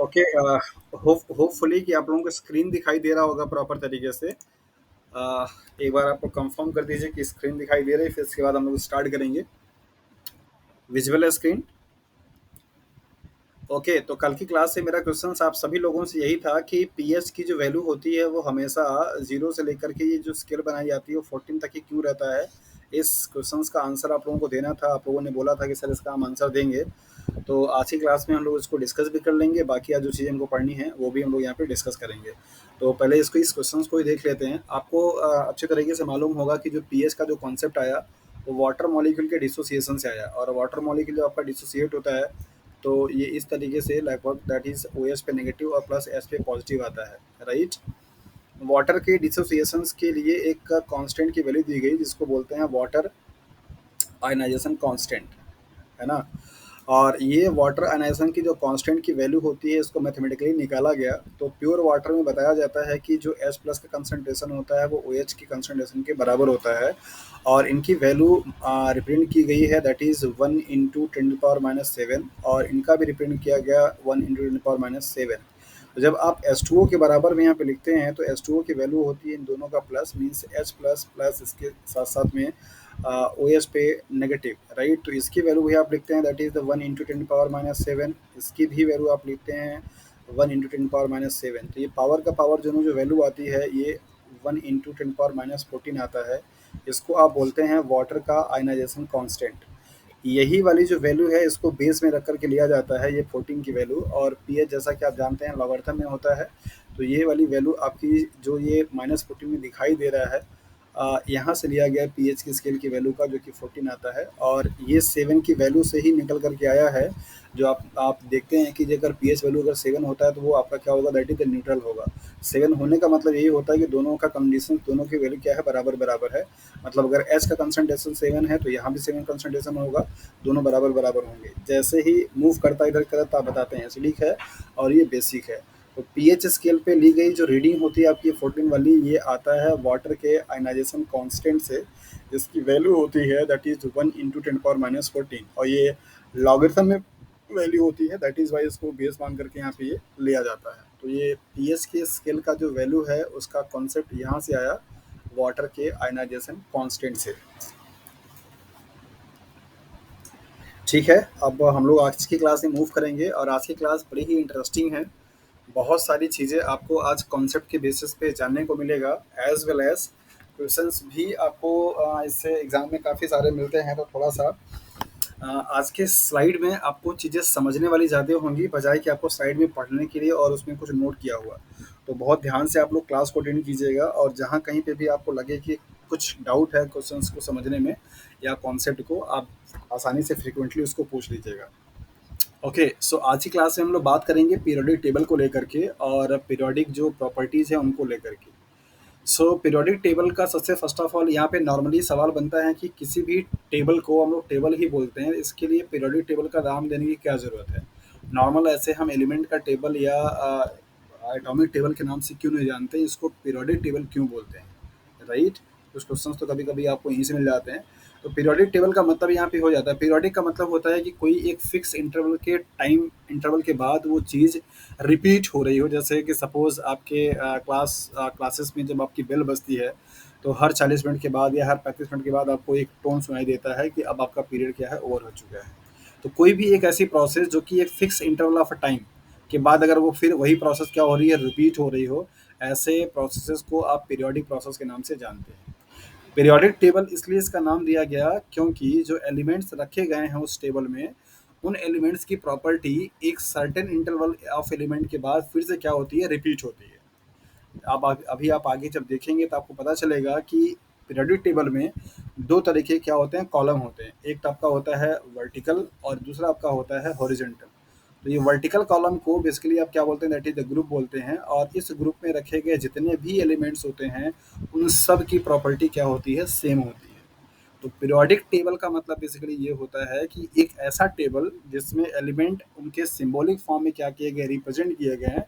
Okay. Hopefully कि आप लोगों को स्क्रीन दिखाई दे रहा होगा प्रॉपर तरीके से। एक बार आपको कंफर्म कर दीजिए कि स्क्रीन दिखाई दे रही है, फिर इसके बाद हम लोग स्टार्ट करेंगे। विजुअल है स्क्रीन। ओके, तो कल की क्लास से मेरा क्वेश्चन आप सभी लोगों से यही था कि पीएच की जो वैल्यू होती है वो हमेशा जीरो से लेकर के ये जो स्केल बनाई जाती है वो 14 तक ही क्यों रहता है। इस क्वेश्चंस का आंसर आप लोगों को देना था। आप लोगों ने बोला था कि सर इसका हम आंसर देंगे। तो आज की क्लास में हम लोग इसको डिस्कस भी कर लेंगे, बाकी आज जो चीज़ें हमको पढ़नी है वो भी हम लोग यहाँ पे डिस्कस करेंगे। तो पहले इसको इस क्वेश्चंस को ही देख लेते हैं। आपको अच्छे तरीके से मालूम होगा कि जो पीएच का जो कॉन्सेप्ट आया वो वाटर मॉलिक्यूल के डिसोसिएशन से आया, और वाटर मॉलिक्यूल जब आपका डिसोसिएट होता है तो ये इस तरीके से लगभग दैट इज ओ एच पे नेगेटिव और प्लस एच पे पॉजिटिव आता है, राइट। वाटर के डिसोसिएशंस के लिए एक कांस्टेंट की वैल्यू दी गई जिसको बोलते हैं वाटर आयनाइजेशन कांस्टेंट, है ना। और ये वाटर आयनाइजेशन की जो कांस्टेंट की वैल्यू होती है इसको मैथमेटिकली निकाला गया। तो प्योर वाटर में बताया जाता है कि जो एच प्लस का कंसनट्रेशन होता है वो ओ एच की कंसनट्रेशन के बराबर होता है। और इनकी वैल्यू रिप्रेजेंट की गई है दैट इज़ 1 × 10⁻⁷ और इनका भी रिप्रेजेंट किया गया 1 × 10⁻⁷। तो जब आप H2O के बराबर में यहाँ पे लिखते हैं तो H2O की वैल्यू होती है इन दोनों का plus, means H plus plus इसके साथ साथ में ओ एच पे नेगेटिव, राइट। तो इसकी वैल्यू भी आप लिखते हैं दैट इज़ द 1 × 10⁻⁷। इसकी भी वैल्यू आप लिखते हैं 1 × 10⁻⁷। तो ये पावर का पावर दोनों जो वैल्यू आती है ये 1 × 10⁻14 आता है। इसको आप बोलते हैं वाटर का आयनाइजेशन कांस्टेंट। यही वाली जो वैल्यू है इसको बेस में रख कर के लिया जाता है ये 14 की वैल्यू, और पीएच जैसा कि आप जानते हैं लॉगरिथम में होता है। तो ये वाली वैल्यू आपकी जो ये -14 में दिखाई दे रहा है, यहाँ से लिया गया है पीएच की स्केल की वैल्यू का जो कि 14 आता है, और ये 7 की वैल्यू से ही निकल कर के आया है। जो आप देखते हैं कि अगर पीएच वैल्यू अगर 7 होता है तो वो आपका क्या होगा, दैट इज न्यूट्रल होगा। 7 होने का मतलब यही होता है कि दोनों का कंडीशन, दोनों की वैल्यू क्या है, बराबर बराबर है। मतलब अगर एच का कंसंट्रेशन 7 है तो यहाँ भी 7 कंसंट्रेशन होगा, दोनों बराबर बराबर होंगे। जैसे ही मूव करता है इधर की तरफ तो आप बताते हैं एसिडिक है और ये बेसिक है। तो पीएच स्केल पे ली गई जो रीडिंग होती है आपकी 14 वाली, ये आता है वाटर के आयनाइजेशन कांस्टेंट से, जिसकी वैल्यू होती है दैट इज 1 × 10⁻14, और ये लॉगरिथम में वैल्यू होती है, दैट इज वाई इसको बेस मान करके यहाँ पे ये लिया जाता है। तो ये पीएच के स्केल का जो वैल्यू है उसका कॉन्सेप्ट यहाँ से आया, वाटर के आयनाइजेशन कांस्टेंट से। ठीक है, अब हम लोग आज की क्लास में मूव करेंगे, और आज की क्लास बड़ी ही इंटरेस्टिंग है। बहुत सारी चीज़ें आपको आज कॉन्सेप्ट के बेसिस पे जानने को मिलेगा, एज वेल एज क्वेश्चंस भी आपको इससे एग्जाम में काफ़ी सारे मिलते हैं। तो थोड़ा सा आज के स्लाइड में आपको चीज़ें समझने वाली ज़्यादा होंगी बजाय कि आपको स्लाइड में पढ़ने के लिए और उसमें कुछ नोट किया हुआ। तो बहुत ध्यान से आप लोग क्लास को अटेंड कीजिएगा, और जहाँ कहीं पे भी आपको लगे कि कुछ डाउट है क्वेश्चंस को समझने में या कॉन्सेप्ट को, आप आसानी से फ्रिक्वेंटली उसको पूछ लीजिएगा। ओके, सो आज की क्लास में हम लोग बात करेंगे पीरियोडिक टेबल को लेकर के और पीरियोडिक जो प्रॉपर्टीज़ हैं उनको लेकर के। सो पीरियोडिक टेबल का सबसे फर्स्ट ऑफ ऑल यहाँ पे नॉर्मली सवाल बनता है कि किसी भी टेबल को हम लोग टेबल ही बोलते हैं, इसके लिए पीरियोडिक टेबल का नाम देने की क्या ज़रूरत है। नॉर्मल ऐसे हम एलिमेंट का टेबल या एटॉमिक टेबल के नाम से क्यों नहीं जानते, इसको पीरियोडिक टेबल क्यों बोलते हैं, राइट। कुछ क्वेश्चंस तो कभी कभी आपको यहीं से मिल जाते हैं। तो पीरियोडिक टेबल का मतलब यहाँ पे हो जाता है, पीरियोडिक का मतलब होता है कि कोई एक फिक्स इंटरवल के टाइम इंटरवल के बाद वो चीज़ रिपीट हो रही हो। जैसे कि सपोज आपके क्लासेस में जब आपकी बेल बजती है तो हर 40 मिनट के बाद या हर 35 मिनट के बाद आपको एक टोन सुनाई देता है कि अब आपका पीरियड क्या है, ओवर हो चुका है। तो कोई भी एक ऐसी प्रोसेस जो कि एक फिक्स इंटरवल ऑफ टाइम के बाद अगर वो फिर वही प्रोसेस क्या हो रही है, रिपीट हो रही हो, ऐसे प्रोसेसेस को आप पीरियोडिक प्रोसेस के नाम से जानते हैं। पीरियोडिक टेबल इसलिए इसका नाम दिया गया क्योंकि जो एलिमेंट्स रखे गए हैं उस टेबल में, उन एलिमेंट्स की प्रॉपर्टी एक सर्टेन इंटरवल ऑफ एलिमेंट के बाद फिर से क्या होती है, रिपीट होती है। अब अभी आप आगे जब देखेंगे तो आपको पता चलेगा कि पीरियोडिक टेबल में दो तरीके क्या होते हैं, कॉलम होते हैं। एक तो आपका होता है वर्टिकल और दूसरा आपका होता है हॉरिजॉन्टल। तो ये वर्टिकल कॉलम को बेसिकली आप क्या बोलते हैं, दैट इज द ग्रुप बोलते हैं, और इस ग्रुप में रखे गए जितने भी एलिमेंट्स होते हैं उन सब की प्रॉपर्टी क्या होती है, सेम होती है। तो पीरियोडिक टेबल का मतलब बेसिकली ये होता है कि एक ऐसा टेबल जिसमें एलिमेंट उनके सिंबॉलिक फॉर्म में क्या किए गए, रिप्रेजेंट किए गए हैं,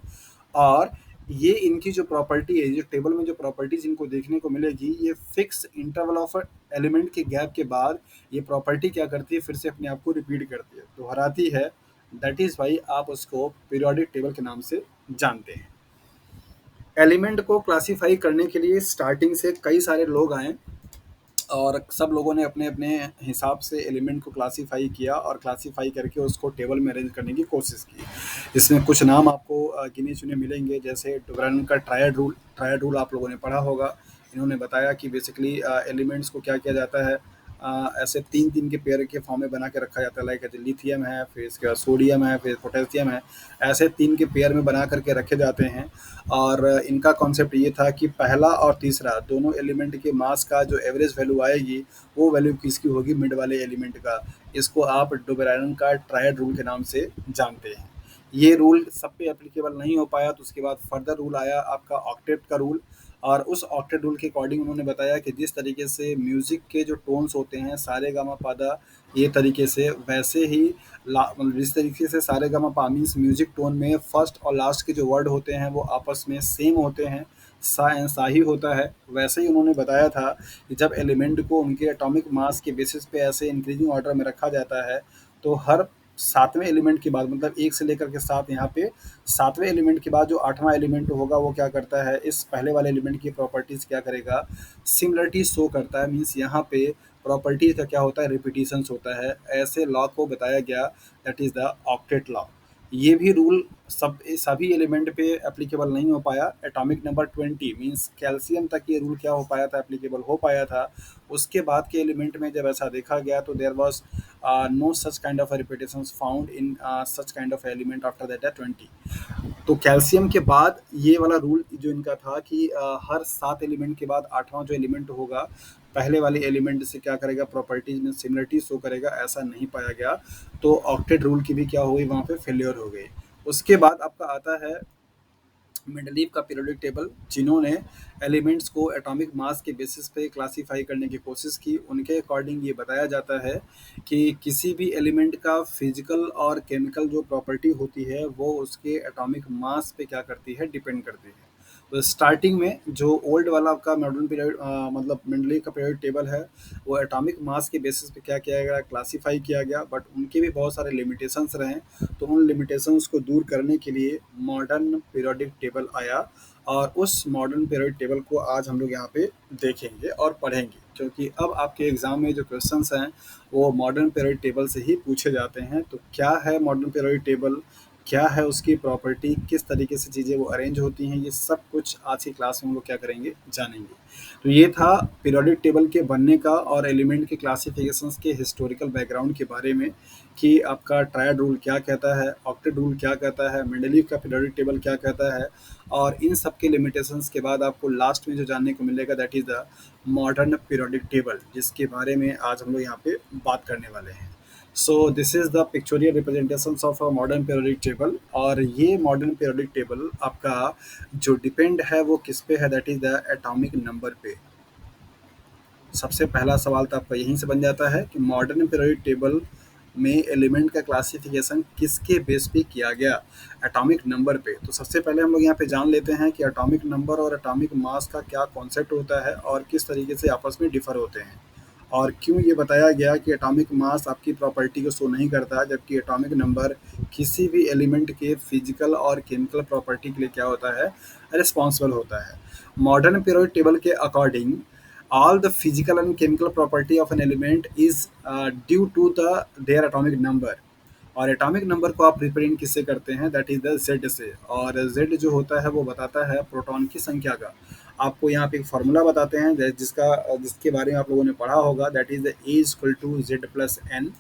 और ये इनकी जो प्रॉपर्टी है, जो टेबल में जो प्रॉपर्टीज इनको देखने को मिलेगी, ये फिक्स इंटरवल ऑफ एलिमेंट के गैप के बाद ये प्रॉपर्टी क्या करती है, फिर से अपने आप को रिपीट करती है, दोहराती है। दैट इज़ वाई आप उसको पीरियोडिक टेबल के नाम से जानते हैं। एलिमेंट को क्लासिफाई करने के लिए स्टार्टिंग से कई सारे लोग आए और सब लोगों ने अपने अपने हिसाब से एलिमेंट को क्लासिफाई किया और क्लासिफाई करके उसको टेबल में अरेंज करने की कोशिश की। इसमें कुछ नाम आपको गिने चुने मिलेंगे, जैसे डुबरन का ट्रायड रूल आप लोगों ने पढ़ा होगा। इन्होंने बताया कि बेसिकली एलिमेंट्स को क्या किया जाता है, ऐसे तीन तीन के पेयर के फॉर्म में बना के रखा जाता है, लाइक लिथियम है, फिर इसके बाद सोडियम है, फिर पोटेशियम है। ऐसे तीन के पेयर में बना करके रखे जाते हैं। और इनका कॉन्सेप्ट ये था कि पहला और तीसरा दोनों एलिमेंट के मास का जो एवरेज वैल्यू आएगी, वो वैल्यू किसकी होगी, मिड वाले एलिमेंट का। इसको आप डुबेरान का ट्रायड रूल के नाम से जानते हैं। ये रूल सब पे एप्लीकेबल नहीं हो पाया, तो उसके बाद फर्दर रूल आया आपका ऑक्टेट का रूल। और उस ऑक्टेट रूल के अकॉर्डिंग उन्होंने बताया कि जिस तरीके से म्यूज़िक के जो टोन्स होते हैं, सारे गामा पादा, ये तरीके से, वैसे ही मतलब जिस तरीके से सारे गामा पा मीन्स म्यूजिक टोन में फर्स्ट और लास्ट के जो वर्ड होते हैं वो आपस में सेम होते हैं, सा एंड सा ही होता है। वैसे ही उन्होंने बताया था कि जब एलिमेंट को उनके एटॉमिक मास के बेसिस पे ऐसे इंक्रीजिंग ऑर्डर में रखा जाता है, तो हर सातवें एलिमेंट के बाद, मतलब एक से लेकर के सात, यहाँ पे सातवें एलिमेंट के बाद जो आठवां एलिमेंट होगा वो क्या करता है, इस पहले वाले एलिमेंट की प्रॉपर्टीज क्या करेगा, सिमिलरिटी शो करता है। मीन्स यहाँ पे प्रॉपर्टीज का क्या होता है, रिपीटिशंस होता है। ऐसे लॉ को बताया गया, that is the octet law. ये भी रूल सभी एलिमेंट पे एप्लीकेबल नहीं हो पाया। एटॉमिक नंबर 20 मींस कैल्शियम तक ये रूल क्या हो पाया था, एप्लीकेबल हो पाया था। उसके बाद के एलिमेंट में जब ऐसा देखा गया तो there was no such kind of repetitions found in such kind of element after that 20। तो कैल्शियम के बाद ये वाला रूल जो इनका था कि हर सात एलिमेंट के बाद आठवां जो एलिमेंट होगा, पहले वाले एलिमेंट से क्या करेगा, प्रॉपर्टीज में सिमिलरिटी शो करेगा, ऐसा नहीं पाया गया। तो ऑक्टेट रूल की भी क्या हो गई, वहाँ पे फेलियर हो गई। उसके बाद आपका आता है मेंडलीव का पीरियोडिक टेबल, जिन्होंने एलिमेंट्स को एटॉमिक मास के बेसिस पे क्लासिफाई करने की कोशिश की। उनके अकॉर्डिंग ये बताया जाता है कि किसी भी एलिमेंट का फिजिकल और केमिकल जो प्रॉपर्टी होती है वो उसके एटॉमिक मास पे क्या करती है, डिपेंड करती है। तो स्टार्टिंग में जो ओल्ड वाला आपका मॉडर्न पीरियड मतलब मेंडलीव का पीरियोडिक टेबल है, वो एटॉमिक मास के बेसिस पे क्या किया गया, क्लासिफाई किया गया। बट उनके भी बहुत सारे लिमिटेशंस रहे, तो उन लिमिटेशंस को दूर करने के लिए मॉडर्न पीरियोडिक टेबल आया। और उस मॉडर्न पीरियोडिक टेबल को आज हम लोग यहाँ पे देखेंगे और पढ़ेंगे, क्योंकि अब आपके एग्जाम में जो क्वेश्चंस हैं वो मॉडर्न पीरियोडिक टेबल से ही पूछे जाते हैं। तो क्या है मॉडर्न पीरियोडिक टेबल, क्या है उसकी प्रॉपर्टी, किस तरीके से चीज़ें वो अरेंज होती हैं, ये सब कुछ आज की क्लास में हम लोग क्या करेंगे, जानेंगे। तो ये था पीरियोडिक टेबल के बनने का और एलिमेंट के क्लासिफिकेशंस के हिस्टोरिकल बैकग्राउंड के बारे में, कि आपका ट्रायड रूल क्या कहता है, ऑक्टेट रूल क्या कहता है, मेंडलीव का पीरियोडिक टेबल क्या कहता है। और इन सब के लिमिटेशंस के बाद आपको लास्ट में जो जानने को मिलेगा, that is the modern periodic table, जिसके बारे में आज हम लोग यहाँ पे बात करने वाले हैं। So this is the pictorial representation of a modern periodic table. और ये मॉडर्न पीरियोडिक टेबल आपका जो डिपेंड है वो किस पे है, that is the atomic number पे। सबसे पहला सवाल तो आपका यहीं से बन जाता है कि मॉडर्न पीरियोडिक टेबल में एलिमेंट का क्लासिफिकेशन किसके बेस पे किया गया, एटॉमिक नंबर पे। तो सबसे पहले हम लोग यहाँ पे जान लेते हैं कि एटॉमिक नंबर और एटॉमिक मास का क्या कॉन्सेप्ट होता है और किस तरीके से आपस में डिफर होते हैं, और क्यों ये बताया गया कि एटॉमिक मास आपकी प्रॉपर्टी को शो नहीं करता, जबकि एटॉमिक नंबर किसी भी एलिमेंट के फिजिकल और केमिकल प्रॉपर्टी के लिए क्या होता है, रिस्पॉन्सिबल होता है। मॉडर्न पीरियोडिक टेबल के according all the physical and chemical property of an element is due to their atomic number। और एटॉमिक नंबर को आप रिप्रेजेंट किससे करते हैं, दैट इज द जेड से। और जेड जो होता है वो बताता है प्रोटॉन की संख्या का। आपको यहाँ पे एक फार्मूला बताते हैं जिसके बारे में आप लोगों ने पढ़ा होगा, that is the A equal to Z plus N,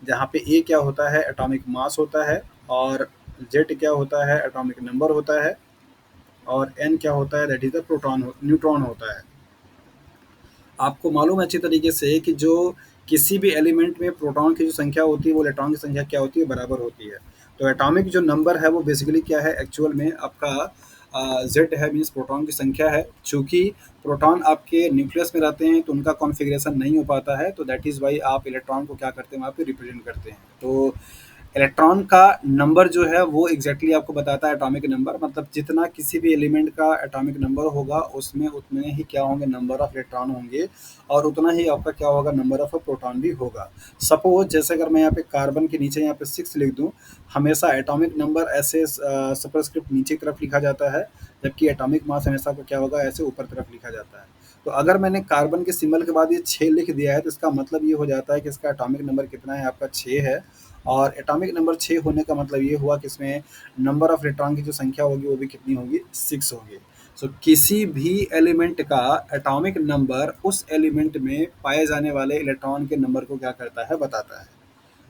जहाँ पे ए क्या होता है, एटॉमिक मास होता है, और जेड क्या होता है, एटॉमिक नंबर होता है, और एन क्या होता है, that is the proton neutron होता है। आपको मालूम है अच्छी तरीके से कि जो किसी भी एलिमेंट में प्रोटॉन की जो संख्या होती है वो इलेक्ट्रॉन की संख्या क्या होती है, बराबर होती है। तो एटॉमिक जो नंबर है वो बेसिकली क्या है, एक्चुअल में आपका जेड है, मीन्स प्रोटॉन की संख्या है। चूँकि प्रोटॉन आपके न्यूक्लियस में रहते हैं तो उनका कॉन्फ़िगरेशन नहीं हो पाता है, तो दैट इज़ वाई आप इलेक्ट्रॉन को क्या करते हैं, वहाँ पे रिप्रेजेंट करते हैं। तो इलेक्ट्रॉन का नंबर जो है वो एग्जैक्टली आपको बताता है एटॉमिक नंबर, मतलब जितना किसी भी एलिमेंट का एटॉमिक नंबर होगा उसमें उतने ही क्या होंगे, नंबर ऑफ इलेक्ट्रॉन होंगे, और उतना ही आपका क्या होगा, नंबर ऑफ प्रोटॉन भी होगा। सपोज जैसे अगर मैं यहाँ पे कार्बन के नीचे यहाँ पे 6 लिख दूँ, हमेशा एटॉमिक नंबर ऐसे सुपरस्क्रिप्ट नीचे की तरफ लिखा जाता है, जबकि एटॉमिक मास हमेशा आपको क्या होगा, ऐसे ऊपर तरफ लिखा जाता है। तो अगर मैंने कार्बन के सिंबल के बाद ये 6 लिख दिया है तो इसका मतलब ये हो जाता है कि इसका एटॉमिक नंबर कितना है, आपका 6 है। और एटॉमिक नंबर 6 होने का मतलब ये हुआ कि इसमें नंबर ऑफ इलेक्ट्रॉन की जो संख्या होगी वो भी कितनी होगी, 6 होगी। सो किसी भी एलिमेंट का एटॉमिक नंबर उस एलिमेंट में पाए जाने वाले इलेक्ट्रॉन के नंबर को क्या करता है, बताता है।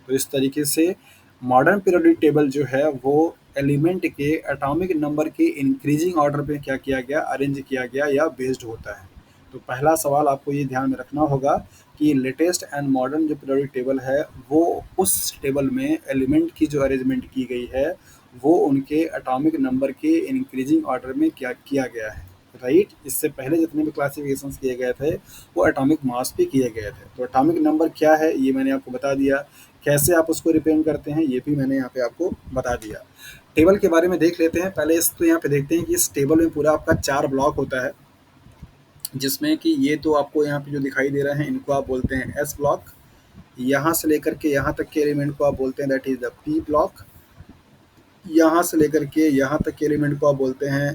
तो इस तरीके से मॉडर्न पीरियोडिक टेबल जो है वो एलिमेंट के एटॉमिक नंबर के इंक्रीजिंग ऑर्डर पे क्या किया गया, अरेंज किया गया या बेस्ड होता है। तो पहला सवाल आपको ये ध्यान में रखना होगा कि लेटेस्ट एंड मॉडर्न जो पीरियोडिक टेबल है वो उस टेबल में एलिमेंट की जो अरेंजमेंट की गई है वो उनके एटॉमिक नंबर के इंक्रीजिंग ऑर्डर में क्या किया गया है, राइट। इससे पहले जितने भी क्लासिफिकेशन किए गए थे वो एटॉमिक मास पे किए गए थे। तो एटॉमिक नंबर क्या है ये मैंने आपको बता दिया, कैसे आप उसको रिप्रेजेंट करते हैं ये भी मैंने यहाँ पे आपको बता दिया। टेबल के बारे में देख लेते हैं। पहले इस तो यहाँ पे देखते हैं कि इस टेबल में पूरा आपका 4 ब्लॉक होता है, जिसमें कि ये तो आपको यहाँ पे जो दिखाई दे रहे हैं इनको आप बोलते हैं एस ब्लॉक। यहाँ से लेकर के यहाँ तक के एलिमेंट को आप बोलते हैं that is the p block. यहाँ से लेकर के यहाँ तक के एलिमेंट को आप बोलते हैं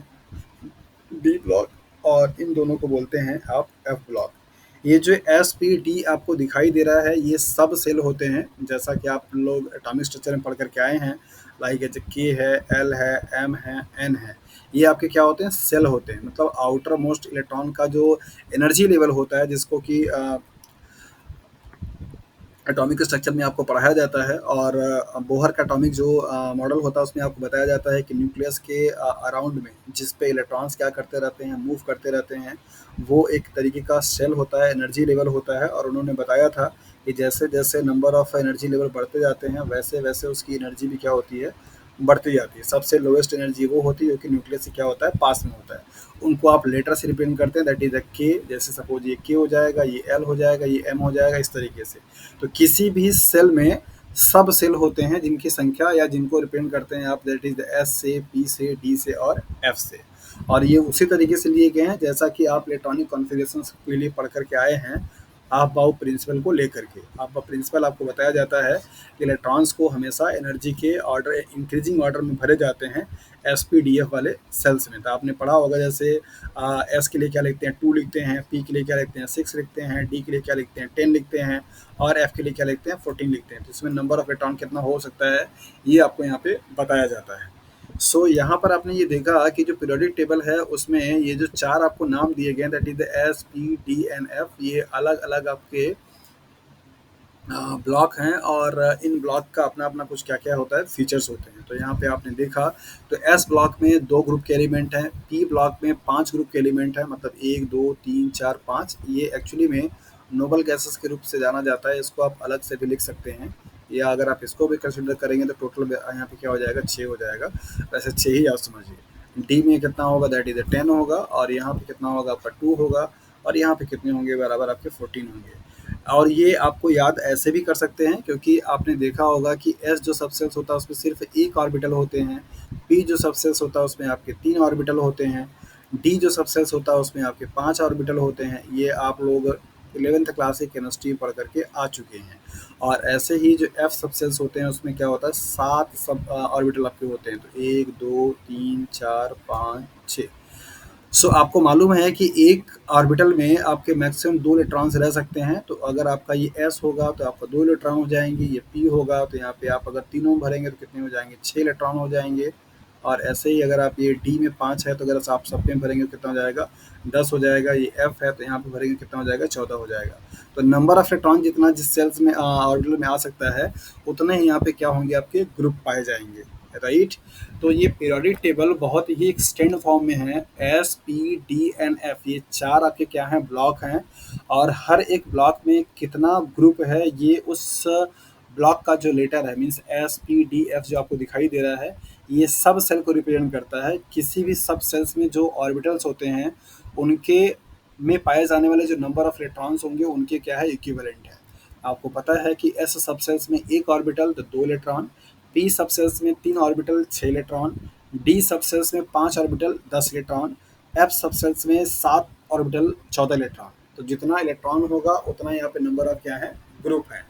डी ब्लॉक, और इन दोनों को बोलते हैं आप एफ ब्लॉक। ये जो एस पी डी आपको दिखाई दे रहा है ये सब सेल होते हैं, जैसा कि आप लोग एटॉमिक स्ट्रक्चर में पढ़ करके आए हैं। लाइक जो के है, एल है, एम है, एन है, ये आपके क्या होते हैं, सेल होते हैं। मतलब आउटर मोस्ट इलेक्ट्रॉन का जो एनर्जी लेवल होता है, जिसको कि एटॉमिक स्ट्रक्चर में आपको पढ़ाया जाता है। और बोहर का एटॉमिक जो मॉडल होता है उसमें आपको बताया जाता है कि न्यूक्लियस के अराउंड में जिस पे इलेक्ट्रॉन्स क्या करते रहते हैं, मूव करते रहते हैं, वो एक तरीके का सेल होता है, एनर्जी लेवल होता है। और उन्होंने बताया था कि जैसे जैसे नंबर ऑफ एनर्जी लेवल बढ़ते जाते हैं वैसे वैसे उसकी एनर्जी भी क्या होती है, बढ़ती जाती है। सबसे लोएस्ट एनर्जी वो होती है जो कि न्यूक्लियस से क्या होता है, पास में होता है। उनको आप लेटर से रिप्रेजेंट करते हैं, दैट इज द के। जैसे सपोज ये के हो जाएगा, ये एल हो जाएगा, ये एम हो जाएगा, इस तरीके से। तो किसी भी सेल में सब सेल होते हैं जिनकी संख्या या जिनको रिप्रेजेंट करते हैं आप, दैट इज द एस से, पी से, डी से और एफ से। और ये उसी तरीके से लिए गए हैं जैसा कि आप इलेक्ट्रॉनिक कॉन्फ़िगरेशन के लिए पढ़ करके आए हैं। हाफ बाउ प्रिंसिपल को लेकर के हाफ बाउ प्रिंसिपल आपको बताया जाता है कि इलेक्ट्रॉन्स को हमेशा एनर्जी के ऑर्डर, इंक्रीजिंग ऑर्डर में भरे जाते हैं एस पी डी एफ वाले सेल्स में। तो आपने पढ़ा होगा जैसे एस के लिए क्या लिखते हैं, 2 लिखते हैं, पी के लिए क्या लिखते हैं, 6 लिखते हैं, डी के लिए क्या लिखते हैं, 10 लिखते हैं, और एफ के लिए क्या लिखते हैं, 14 लिखते हैं। तो इसमें नंबर ऑफ इलेक्ट्रॉन कितना हो सकता है ये आपको यहाँ पे बताया जाता है। सो यहाँ पर आपने ये देखा कि जो पीरियोडिक टेबल है उसमें ये जो 4 आपको नाम दिए गए हैं, that is the S P D N F, ये अलग अलग आपके ब्लॉक हैं। और इन ब्लॉक का अपना अपना कुछ क्या क्या होता है, फीचर्स होते हैं। तो यहाँ पे आपने देखा तो एस ब्लॉक में 2 ग्रुप के एलिमेंट हैं, पी ब्लॉक में 5 ग्रुप के एलिमेंट हैं, मतलब 1 2 3 4 5। ये एक्चुअली में नोबल गैसेस के रूप से जाना जाता है, इसको आप अलग से भी लिख सकते हैं, या अगर आप इसको भी कंसिडर करेंगे तो टोटल यहाँ पे क्या हो जाएगा, 6 हो जाएगा। वैसे 6 ही आप समझिए। डी में कितना होगा, दैट इज 10 होगा, और यहाँ पे कितना होगा आपका 2 होगा, और यहाँ पे कितने होंगे, बराबर आपके 14 होंगे। और ये आपको याद ऐसे भी कर सकते हैं क्योंकि आपने देखा होगा कि एस जो सबसेल्स होता है उसमें सिर्फ एक ऑर्बिटल होते हैं, पी जो सबसेल्स होता है उसमें आपके 3 ऑर्बिटल होते हैं, डी जो सबसेल्स होता है उसमें आपके 5 ऑर्बिटल होते हैं। ये आप लोग 11th क्लास की केमिस्ट्री पढ़ करके आ चुके हैं। और ऐसे ही जो एफ सबसेल्स होते हैं उसमें क्या होता है, 7 सब ऑर्बिटल आपके होते हैं। तो 1 2 3 4 5 6। सो आपको मालूम है कि एक ऑर्बिटल में आपके मैक्सिमम 2 इलेक्ट्रॉन्स रह सकते हैं। तो अगर आपका ये एस होगा तो आपका 2 इलेक्ट्रॉन हो जाएंगे, ये पी होगा तो यहाँ पे आप अगर तीनों भरेंगे तो कितने हो जाएंगे, 6 इलेक्ट्रॉन हो जाएंगे। और ऐसे ही अगर आप ये डी में 5 है तो अगर आप सब में भरेंगे तो कितना हो जाएगा, 10 हो जाएगा। ये एफ है तो यहाँ पे भरेंगे कितना हो जाएगा, 14 हो जाएगा। तो नंबर ऑफ इलेक्ट्रॉन जितना जिस सेल्स में ऑर्बिटल में आ सकता है उतने ही यहाँ पे क्या होंगे, आपके ग्रुप पाए जाएंगे, राइट। तो ये पीरियोडिक टेबल बहुत ही एक्सटेंड फॉर्म में है। S P D N F, ये 4 आपके क्या हैं, ब्लॉक हैं। और हर एक ब्लॉक में कितना ग्रुप है ये उस ब्लॉक का जो लेटर है, means S P D F जो आपको दिखाई दे रहा है, ये सब सेल को रिप्रेजेंट करता है। किसी भी सब सेल्स में जो ऑर्बिटल्स होते हैं उनके में पाए जाने वाले जो नंबर ऑफ इलेक्ट्रॉन्स होंगे उनके क्या है, इक्विवेलेंट है। आपको पता है कि एस सब सेल्स में एक ऑर्बिटल तो 2 इलेक्ट्रॉन, पी सबसेल्स में 3 ऑर्बिटल 6 इलेक्ट्रॉन, डी सबसेल्स में 5 ऑर्बिटल 10 इलेक्ट्रॉन, एफ सबसेल्स में 7 ऑर्बिटल 14 इलेक्ट्रॉन। तो जितना इलेक्ट्रॉन होगा उतना यहाँ पे नंबर ऑफ क्या है, ग्रुप है।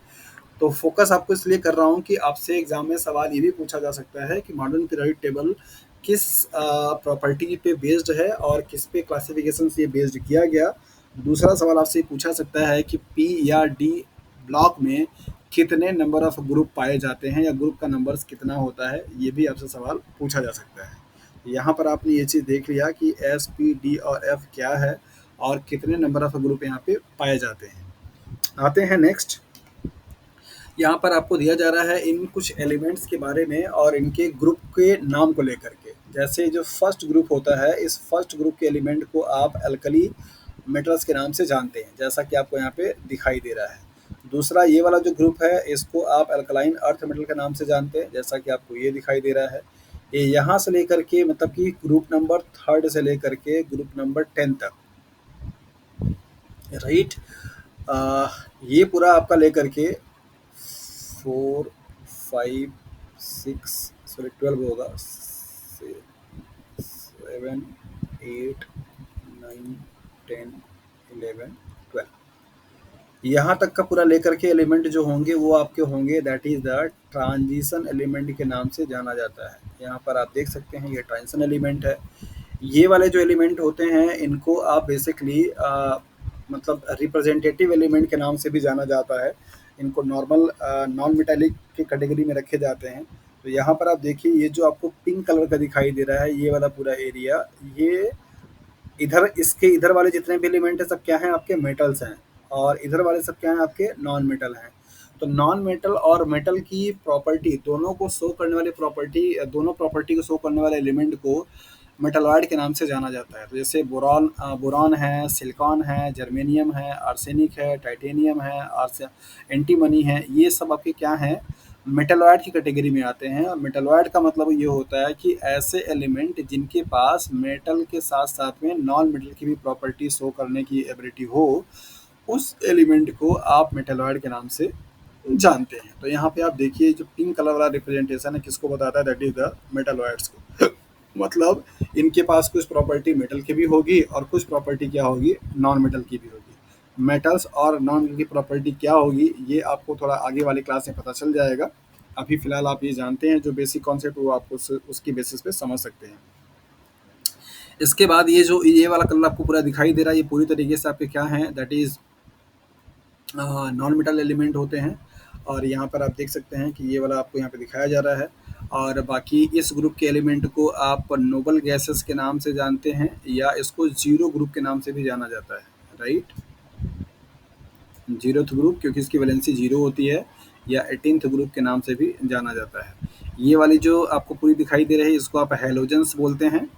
तो फोकस आपको इसलिए कर रहा हूँ कि आपसे एग्जाम में सवाल ये भी पूछा जा सकता है कि मॉडर्न पीरियोडिक टेबल किस प्रॉपर्टी पे बेस्ड है और किस पे क्लासिफिकेशन से ये बेस्ड किया गया। दूसरा सवाल आपसे पूछा सकता है कि पी या डी ब्लॉक में कितने नंबर ऑफ ग्रुप पाए जाते हैं या ग्रुप का नंबर्स कितना होता है, ये भी आपसे सवाल पूछा जा सकता है। यहाँ पर आपने ये चीज़ देख लिया कि एस पी डी और एफ क्या है और कितने नंबर ऑफ ग्रुप यहाँ पे पाए जाते हैं। आते हैं नेक्स्ट। यहाँ पर आपको दिया जा रहा है इन कुछ एलिमेंट्स के बारे में और इनके ग्रुप के नाम को लेकर के। जैसे जो फर्स्ट ग्रुप होता है, इस फर्स्ट ग्रुप के एलिमेंट को आप अल्कली मेटल्स के नाम से जानते हैं, जैसा कि आपको यहाँ पे दिखाई दे रहा है। दूसरा ये वाला जो ग्रुप है इसको आप अल्कलाइन अर्थ मेटल के नाम से जानते हैं, जैसा कि आपको ये दिखाई दे रहा है। ये यहाँ से लेकर के मतलब कि ग्रुप नंबर 3 से लेकर के ग्रुप नंबर 10 तक, राइट। ये पूरा आपका लेकर के 4 5 6 सॉरी 12 होगा, 7 8 9 10 11 12, यहाँ तक का पूरा लेकर के एलिमेंट जो होंगे वो आपके होंगे that is the transition element के नाम से जाना जाता है। यहाँ पर आप देख सकते हैं ये ट्रांजिशन एलिमेंट है। ये वाले जो एलिमेंट होते हैं इनको आप बेसिकली मतलब रिप्रेजेंटेटिव एलिमेंट के नाम से भी जाना जाता है। इनको नॉर्मल नॉन मेटालिक की कैटेगरी में रखे जाते हैं। तो यहाँ पर आप देखिए ये जो आपको पिंक कलर का दिखाई दे रहा है, ये वाला पूरा एरिया, ये इधर इसके इधर वाले जितने भी एलिमेंट है सब क्या हैं, आपके मेटल्स हैं, और इधर वाले सब क्या हैं, आपके नॉन मेटल हैं। तो नॉन मेटल और मेटल की प्रॉपर्टी दोनों को शो करने वाली प्रॉपर्टी, दोनों प्रॉपर्टी को शो करने वाले एलिमेंट को मेटलॉइड के नाम से जाना जाता है। तो जैसे बोरॉन बोरॉन है, सिलिकॉन है, जर्मेनियम है, आर्सेनिक है, टाइटेनियम है, एंटीमनी है, ये सब आपके क्या हैं, मेटलॉइड की कैटेगरी में आते हैं। और मेटलॉइड का मतलब ये होता है कि ऐसे एलिमेंट जिनके पास मेटल के साथ साथ में नॉन मेटल की भी प्रॉपर्टी शो करने की एबिलिटी हो, उस एलिमेंट को आप मेटलॉइड के नाम से जानते हैं। तो यहाँ पे आप देखिए जो पिंक कलर वाला रिप्रेजेंटेशन है किसको बताता है, दैट इज द मेटलॉइड्स को। मतलब इनके पास कुछ प्रॉपर्टी मेटल की भी होगी और कुछ प्रॉपर्टी क्या होगी, नॉन मेटल की भी होगी। मेटल्स और नॉन मेटल की प्रॉपर्टी क्या होगी ये आपको थोड़ा आगे वाली क्लास में पता चल जाएगा। अभी फिलहाल आप ये जानते हैं जो बेसिक कॉन्सेप्ट वो आप उसकी बेसिस पे समझ सकते हैं। इसके बाद ये जो ये वाला कलर आपको पूरा दिखाई दे रहा है, ये पूरी तरीके से आपके क्या हैं, that is non metal element होते हैं। और यहाँ पर आप देख सकते हैं कि ये वाला आपको यहाँ पे दिखाया जा रहा है। और बाकी इस ग्रुप के एलिमेंट को आप नोबल गैसेस के नाम से जानते हैं या इसको जीरो ग्रुप के नाम से भी जाना जाता है, राइट। जीरोथ ग्रुप क्योंकि इसकी वैलेंसी जीरो होती है, या 18th ग्रुप के नाम से भी जाना जाता है। ये वाली जो आपको पूरी दिखाई दे रही है इसको आप हैलोजेंस बोलते हैं।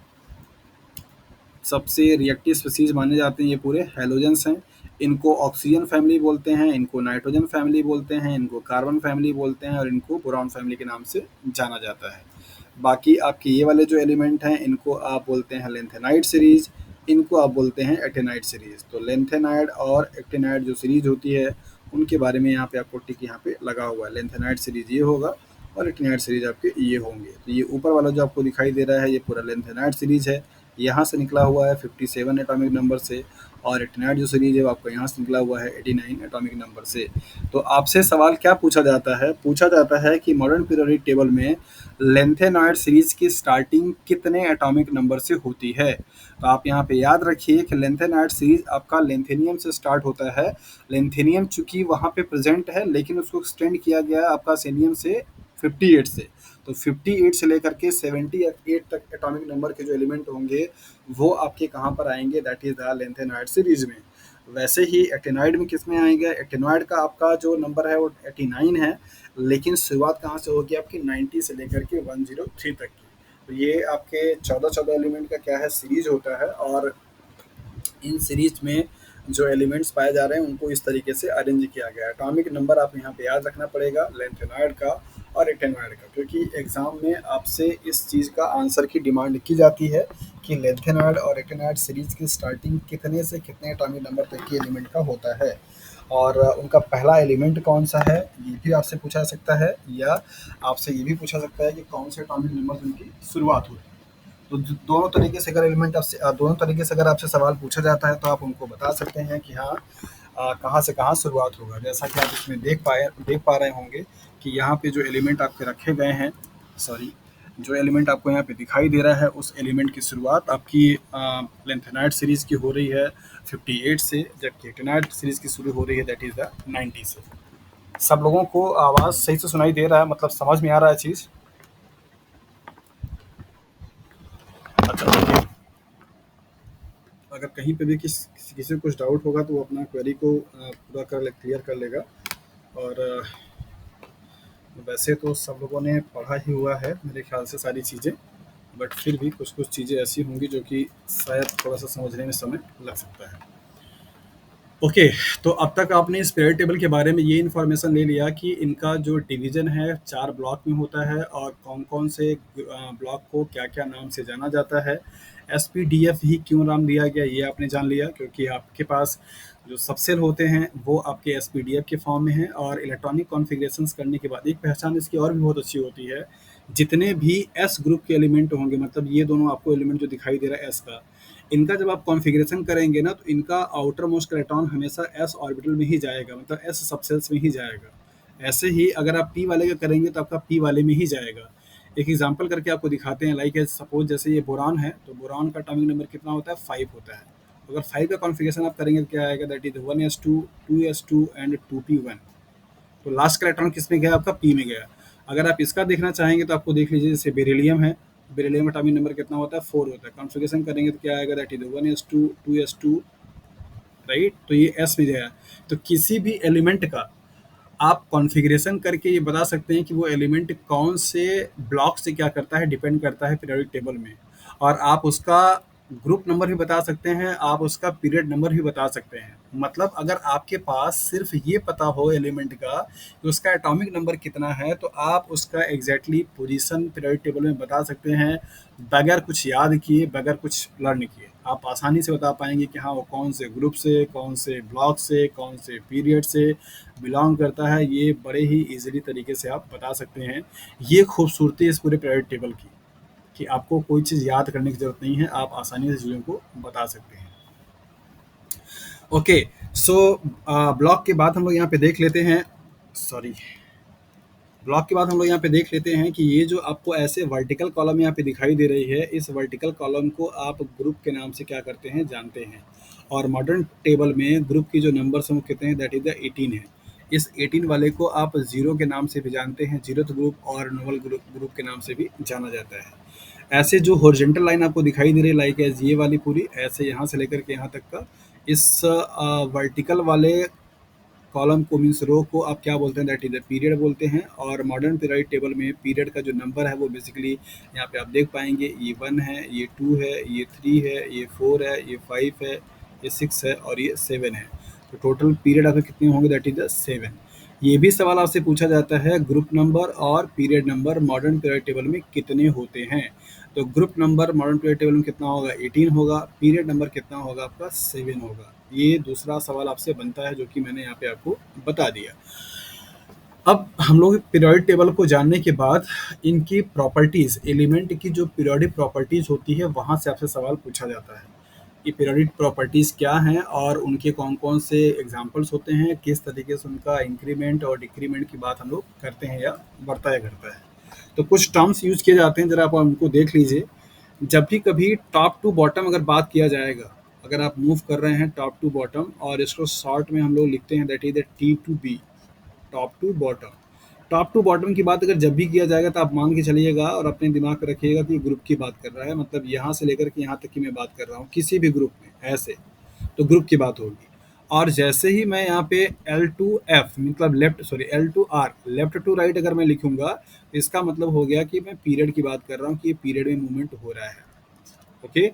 सबसे रिएक्टिव स्पीसीज माने जाते हैं ये पूरे हैलोजेंस हैं। इनको ऑक्सीजन फैमिली बोलते हैं, इनको नाइट्रोजन फैमिली बोलते हैं, इनको कार्बन फैमिली बोलते हैं और इनको बोरॉन फैमिली के नाम से जाना जाता है। बाकी आपके ये वाले जो एलिमेंट हैं इनको आप बोलते हैं लेंथेनाइड सीरीज, इनको आप बोलते हैं एक्टिनाइड सीरीज। तो लेंथेनाइड और एक्टिनाइड जो सीरीज होती है उनके बारे में यहाँ पे आपको टिक यहाँ पे लगा हुआ है। लेंथेनाइड सीरीज ये होगा और एक्टिनाइड सीरीज आपके ये होंगे। तो ये ऊपर वाला जो आपको दिखाई दे रहा है ये पूरा लेंथेनाइड सीरीज है, यहाँ से निकला हुआ है 57 एटॉमिक नंबर से, और एक्टिनाइड जो सीरीज है वो आपको यहाँ से निकला हुआ है 89 एटॉमिक नंबर से। तो आपसे सवाल क्या पूछा जाता है, पूछा जाता है कि मॉडर्न पीरियोडिक टेबल में लेंथेनॉइड सीरीज की स्टार्टिंग कितने एटॉमिक नंबर से होती है। तो आप यहाँ पे याद रखिए कि लेंथेनॉइड सीरीज आपका लेंथेनियम से स्टार्ट होता है। लेंथेनियम चूंकि वहाँ पे प्रेजेंट है लेकिन उसको एक्सटेंड किया गया है आपका सेनियम से 58 से। तो 58 से लेकर के 78 तक एटॉमिक नंबर के जो एलिमेंट होंगे वो आपके कहाँ पर आएंगे, that is the lanthanoid series में। वैसे ही एक्टिनॉइड में किस में आएगा, एक्टिनॉइड का आपका जो नंबर है वो 89 है, लेकिन शुरुआत कहाँ से होगी आपकी 90 से लेकर के 103 तक की। तो ये आपके 14 एलिमेंट का क्या है सीरीज होता है, और इन सीरीज में जो एलिमेंट्स पाए जा रहे हैं उनको इस तरीके से अरेंज किया गया है। एटॉमिक नंबर आप यहाँ पे याद रखना पड़ेगा लेंथेनॉइड का और एक्टिनॉइड का, क्योंकि एग्जाम में आपसे इस चीज़ का आंसर की डिमांड की जाती है कि लेंथेनॉइड और एक्टिनॉइड सीरीज की स्टार्टिंग कितने से कितने एटॉमिक नंबर तक के एलिमेंट का होता है। और उनका पहला एलिमेंट कौन-सा है, ये भी आपसे पूछा जा सकता है, या आपसे ये भी पूछा सकता है कि कौन से एटॉमिक नंबर से उनकी शुरुआत हुई। तो दोनों तरीके से अगर एलिमेंट आपसे दोनों तरीके से अगर आपसे सवाल पूछा जाता है तो आप उनको बता सकते हैं कि हाँ, कहाँ से कहाँ शुरुआत होगा। जैसा कि आप इसमें देख पा रहे होंगे कि यहाँ पे जो एलिमेंट आपके रखे गए हैं, सॉरी, जो एलिमेंट आपको यहाँ पे दिखाई दे रहा है, उस एलिमेंट की शुरुआत आपकी लेंथेनाइड सीरीज की हो रही है 58 से, जबकि एक्टिनाइड सीरीज की शुरू हो रही है दैट इज द 90 से। सब लोगों को आवाज़ सही से सुनाई दे रहा है, मतलब समझ में आ रहा है चीज़? अच्छा, देखिए, अगर कहीं पे भी किसी को कुछ डाउट होगा तो वो अपना क्वेरी को पूरा क्लियर कर लेगा। और वैसे तो सब लोगों ने पढ़ा ही हुआ है मेरे ख्याल से सारी चीज़ें, बट फिर भी कुछ कुछ चीज़ें ऐसी होंगी जो कि शायद थोड़ा सा समझने में समय लग सकता है। ओके, तो अब तक आपने इस पीरियड टेबल के बारे में ये इन्फॉर्मेशन ले लिया कि इनका जो डिवीज़न है 4 ब्लॉक में होता है और कौन-कौन से ब्लॉक को क्या-क्या नाम से जाना जाता है। एसपीडीएफ ही क्यों नाम दिया गया ये आपने जान लिया, क्योंकि आपके पास जो सबसेल होते हैं वो आपके एसपीडीएफ के फॉर्म में हैं, और इलेक्ट्रॉनिक कॉन्फ़िगरेशंस करने के बाद एक पहचान इसकी और भी बहुत अच्छी होती है। जितने भी एस ग्रुप के एलिमेंट होंगे, मतलब ये दोनों आपको एलिमेंट जो दिखाई दे रहा है एस का, इनका जब आप कॉन्फ़िगरेशन करेंगे ना, तो इनका आउटर मोस्ट इलेक्ट्रॉन हमेशा एस ऑर्बिटल में ही जाएगा, मतलब एस सबसेल्स में ही जाएगा। ऐसे ही अगर आप पी वाले का करेंगे तो आपका पी वाले में ही जाएगा। एक एग्जांपल करके आपको दिखाते हैं, लाइक सपोज जैसे ये बोरान है, तो बोरान का एटॉमिक नंबर कितना होता है, 5 होता है। अगर 5 का कॉन्फ़िगरेशन आप करेंगे तो क्या आएगा, that is 1s2, 2s2 and 2p1। तो लास्ट का इलेक्ट्रॉन किस में गया, आपका पी में गया। अगर आप इसका देखना चाहेंगे तो आपको देख लीजिए, जैसे बेरिलियम है, बेरिलियम एटॉमिक नंबर कितना होता है, 4 होता है। कॉन्फ़िगरेशन करेंगे तो क्या आएगा, that is 1s2, 2s2, right. तो ये एस में गया। तो किसी भी एलिमेंट का आप कॉन्फ़िगरेशन करके ये बता सकते हैं कि वो एलिमेंट कौन से ब्लॉक से क्या करता है, डिपेंड करता है पीरियोडिक टेबल में। और आप उसका ग्रुप नंबर भी बता सकते हैं, आप उसका पीरियड नंबर भी बता सकते हैं। मतलब अगर आपके पास सिर्फ ये पता हो एलिमेंट का कि उसका एटॉमिक नंबर कितना है, तो आप उसका एग्जैक्टली पोजीशन पीरियोडिक टेबल में बता सकते हैं, बगैर कुछ याद किए, बगैर कुछ लर्न किए। आप आसानी से बता पाएंगे कि हाँ, वो कौन से ग्रुप से, कौन से ब्लॉक से, कौन से पीरियड से बिलोंग करता है। ये बड़े ही ईजिली तरीके से आप बता सकते हैं। ये खूबसूरती इस पूरे पीरियोडिक टेबल की, कि आपको कोई चीज़ याद करने की ज़रूरत नहीं है, आप आसानी से चीज़ों को बता सकते हैं। ओके, सो ब्लॉक के बाद हम लोग यहाँ पे देख लेते हैं, सॉरी, ब्लॉक के बाद हम लोग यहाँ पे देख लेते हैं कि ये जो आपको ऐसे वर्टिकल कॉलम यहाँ पे दिखाई दे रही है, इस वर्टिकल कॉलम को आप ग्रुप के नाम से क्या करते हैं, जानते हैं। और मॉडर्न टेबल में ग्रुप की जो नंबर्स हम कहते हैं दैट इज द 18 है। इस 18 वाले को आप जीरो के नाम से भी जानते हैं, जीरोथ ग्रुप, और नोवल ग्रुप के नाम से भी जाना जाता है। ऐसे जो हॉरिजॉन्टल लाइन आपको दिखाई दे रही है, लाइक एज ये वाली पूरी, ऐसे यहाँ से लेकर के यहाँ तक का, इस वर्टिकल वाले कॉलम को, मीन्स रो को आप क्या बोलते हैं, दैट इज द पीरियड बोलते हैं। और मॉडर्न पीरियड टेबल में पीरियड का जो नंबर है वो बेसिकली यहाँ पे आप देख पाएंगे, ये 1 है, ये 2 है, ये 3 है, ये 4 है, ये 5 है, ये 6 है, और ये 7 है। तो टोटल पीरियड आपके कितने होंगे, दैट इज द 7। ये भी सवाल आपसे पूछा जाता है, ग्रुप नंबर और period number modern period table में कितने होते हैं। तो group number modern period table में कितना होगा, 18 होगा। पीरियड नंबर कितना होगा, आपका 7 होगा। ये दूसरा सवाल आपसे बनता है, जो कि मैंने यहाँ पे आपको बता दिया। अब हम लोग पीरियोडिक टेबल को जानने के बाद इनकी प्रॉपर्टीज़, एलिमेंट की जो पीरियोडिक प्रॉपर्टीज़ होती है, वहाँ से आपसे सवाल पूछा जाता है कि पीरियोडिक प्रॉपर्टीज़ क्या हैं और उनके कौन-कौन से एग्जांपल्स होते हैं, किस तरीके से उनका इंक्रीमेंट और डिक्रीमेंट की बात हम लोग करते हैं या बर्ताया करता है। तो कुछ टर्म्स यूज़ किए जाते हैं, ज़रा आप उनको देख लीजिए। जब भी कभी टॉप टू बॉटम अगर बात किया जाएगा, अगर आप मूव कर रहे हैं टॉप टू बॉटम, और इसको शॉर्ट में हम लोग लिखते हैं that is the T to B, top to bottom. Top to bottom की बात अगर जब भी किया जाएगा तो आप मान के चलिएगा और अपने दिमाग में रखिएगा कि ग्रुप की बात कर रहा है, मतलब यहाँ से लेकर के यहाँ तक की मैं बात कर रहा हूँ, किसी भी ग्रुप में ऐसे तो ग्रुप की बात होगी। और जैसे ही मैं यहाँ पे L2F, मतलब left, sorry L2R, left to right अगर मैं लिखूंगा, इसका मतलब हो गया कि मैं पीरियड की बात कर रहा हूँ, कि ये पीरियड में मूवमेंट हो रहा है। Okay,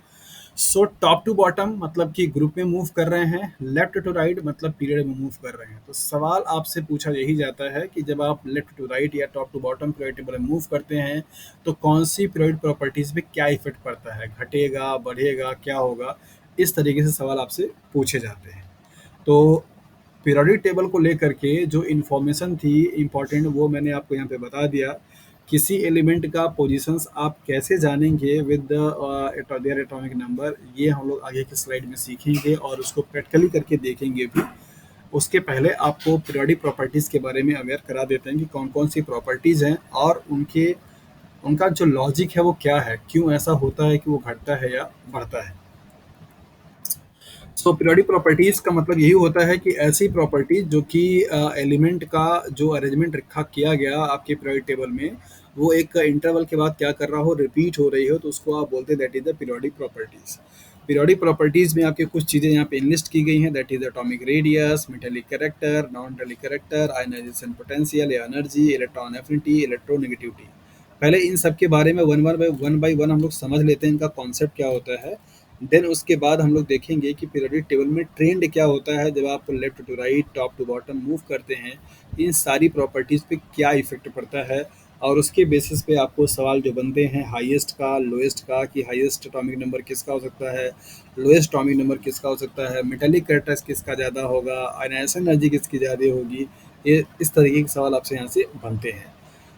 so top to bottom मतलब कि ग्रुप में मूव कर रहे हैं, लेफ्ट टू राइट मतलब पीरियड में मूव कर रहे हैं। तो सवाल आपसे पूछा यही जाता है कि जब आप लेफ्ट टू राइट या top to bottom period table में मूव करते हैं, तो कौन सी पीरियड प्रॉपर्टीज पे क्या इफेक्ट पड़ता है, घटेगा, बढ़ेगा, क्या होगा। इस तरीके से सवाल आपसे पूछे जाते हैं। तो पीरियोडिक टेबल को लेकर के जो इन्फॉर्मेशन थी इम्पोर्टेंट, वो मैंने आपको यहाँ पे बता दिया। किसी एलिमेंट का पोजीशंस आप कैसे जानेंगे विद देयर एटॉमिक नंबर, ये हम लोग आगे की स्लाइड में सीखेंगे और उसको प्रैक्टिकली करके देखेंगे भी। उसके पहले आपको पीरियोडिक प्रॉपर्टीज़ के बारे में अवेयर करा देते हैं कि कौन कौन सी प्रॉपर्टीज़ हैं और उनका जो लॉजिक है वो क्या है, क्यों ऐसा होता है कि वो घटता है या बढ़ता है। सो पीरियोडिक प्रॉपर्टीज का मतलब यही होता है कि ऐसी प्रॉपर्टीज जो कि एलिमेंट का जो अरेंजमेंट रखा किया गया आपके पीरियोडिक टेबल में, वो एक इंटरवल के बाद क्या कर रहा हो, रिपीट हो रही हो, तो उसको आप बोलते हैं that is the periodic properties. Periodic properties में आपके कुछ चीज़ें यहाँ पे इनलिस्ट की गई हैं, that is atomic radius, metallic character, non metallic character, ionization potential या एनर्जी, इलेक्ट्रॉन एफिनिटी, इलेक्ट्रोनेगेटिविटी। पहले इन सब के बारे में वन बाई वन हम लोग समझ लेते हैं, इनका कॉन्सेप्ट क्या होता है। देन उसके बाद हम लोग देखेंगे कि पीरियोडिक टेबल में ट्रेंड क्या होता है जब आप left to right, top to bottom move करते हैं, इन सारी प्रॉपर्टीज़ पे क्या इफेक्ट पड़ता है। और उसके बेसिस पे आपको सवाल जो बनते हैं हाईएस्ट का, लोएस्ट का, कि हाईएस्ट एटॉमिक नंबर किसका हो सकता है, लोएस्ट एटॉमिक नंबर किसका हो सकता है, मेटालिक कैरेक्टर्स किसका ज़्यादा होगा, आयनाइजेशन एनर्जी किसकी ज़्यादा होगी। ये इस तरीके के सवाल आपसे यहाँ से बनते हैं।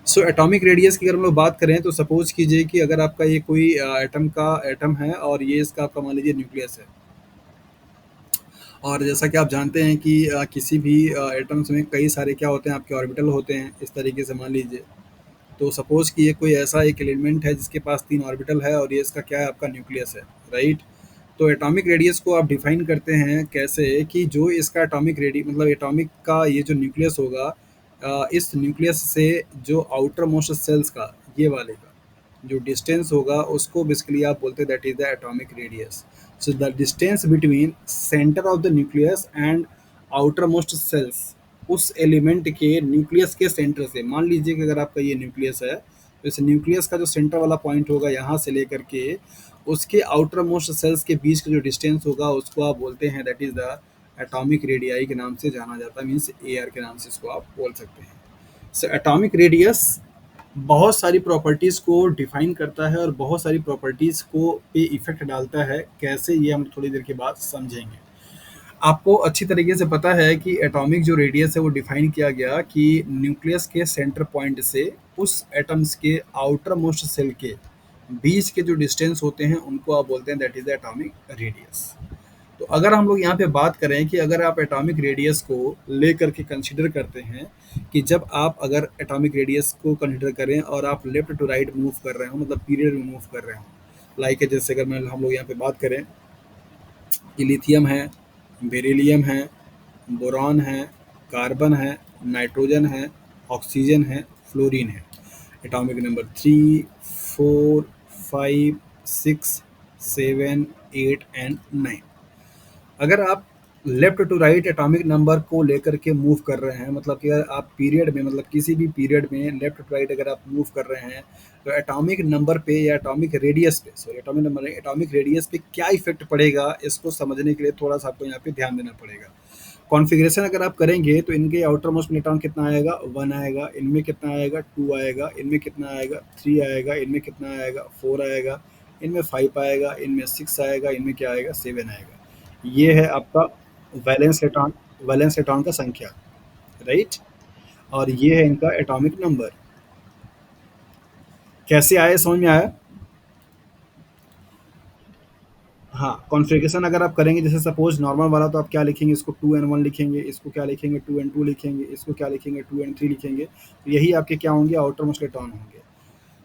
सो एटॉमिक रेडियस की अगर हम लोग बात करें तो सपोज कीजिए कि अगर आपका ये कोई एटम है और ये इसका आपका मान लीजिए न्यूक्लियस है। और जैसा कि आप जानते हैं कि किसी भी एटम्स में कई सारे क्या होते हैं, आपके ऑर्बिटल होते हैं, इस तरीके से मान लीजिए। तो सपोज कि ये कोई ऐसा एक एलिमेंट है जिसके पास 3 ऑर्बिटल है और ये इसका क्या है, आपका न्यूक्लियस है, राइट। तो एटॉमिक रेडियस को आप डिफाइन करते हैं कैसे, कि जो इसका एटॉमिक रेडी मतलब एटॉमिक का ये जो न्यूक्लियस होगा, इस न्यूक्लियस से जो आउटर मोस्ट सेल्स का, ये वाले का जो डिस्टेंस होगा उसको बेसिकली आप बोलते हैं that is the atomic radius. So the distance between centre of the nucleus and outermost shells, उस एलिमेंट के न्यूक्लियस के सेंटर से, मान लीजिए कि अगर आपका ये न्यूक्लियस है तो इस न्यूक्लियस का जो सेंटर वाला पॉइंट होगा यहाँ से लेकर के उसके आउटर मोस्ट सेल्स के बीच का जो डिस्टेंस होगा उसको आप बोलते हैं that is the atomic radii के नाम से जाना जाता है, मीन्स एआर के नाम से इसको आप बोल सकते हैं। सो एटॉमिक रेडियस बहुत सारी प्रॉपर्टीज़ को डिफाइन करता है और बहुत सारी प्रॉपर्टीज़ को पे इफेक्ट डालता है, कैसे ये हम थोड़ी देर के बाद समझेंगे। आपको अच्छी तरीके से पता है कि एटॉमिक जो रेडियस है वो डिफाइन किया गया कि न्यूक्लियस के सेंटर पॉइंट से उस एटम्स के आउटर मोस्ट सेल के बीच के जो डिस्टेंस होते हैं उनको आप बोलते हैं that is the atomic radius. तो अगर हम लोग यहाँ पे बात करें कि अगर आप एटॉमिक रेडियस को लेकर के कंसीडर करते हैं, कि जब आप अगर एटॉमिक रेडियस को कंसीडर करें और आप लेफ्ट टू राइट मूव कर रहे हो, मतलब पीरियड में मूव कर रहे हो, लाइक जैसे अगर मैं हम लोग यहाँ पे बात करें कि लिथियम है, बेरिलियम है, बोरॉन है, कार्बन है, नाइट्रोजन है, ऑक्सीजन है, फ्लोरीन है, एटॉमिक नंबर 3, 4, 5, 6, 7, 8 एंड 9। अगर आप left to right atomic number को लेकर के मूव कर रहे हैं, मतलब कि अगर आप पीरियड में, मतलब किसी भी पीरियड में लेफ्ट टू राइट अगर आप मूव कर रहे हैं, तो एटॉमिक नंबर पे या एटॉमिक रेडियस पे, सॉरी एटॉमिक नंबर नहीं, एटॉमिक रेडियस पे क्या इफेक्ट पड़ेगा, इसको समझने के लिए थोड़ा सा आपको यहाँ पे ध्यान देना पड़ेगा। कॉन्फ़िगरेशन अगर आप करेंगे तो इनके आउटर मोस्ट इलेक्ट्रॉन कितना आएगा, 1 आएगा, इनमें कितना आएगा, 2 आएगा, इनमें कितना आएगा, 3 आएगा, इनमें कितना आएगा, 4 आएगा, इनमें 5 आएगा, इनमें 6 आएगा, इनमें क्या आएगा, 7 आएगा। ये है आपका वैलेंस इलेक्ट्रॉन का संख्या, राइट। और ये है इनका एटॉमिक नंबर। कैसे आए, समझ में आया? हाँ, कॉन्फ़िगरेशन अगर आप करेंगे, जैसे सपोज़ नॉर्मल वाला तो आप क्या लिखेंगे, इसको 2n1 लिखेंगे, इसको क्या लिखेंगे, 2n2 लिखेंगे, इसको क्या लिखेंगे, 2n3 लिखेंगे। तो यही आपके क्या होंगे, आउटर मोस्ट इलेक्ट्रॉन होंगे।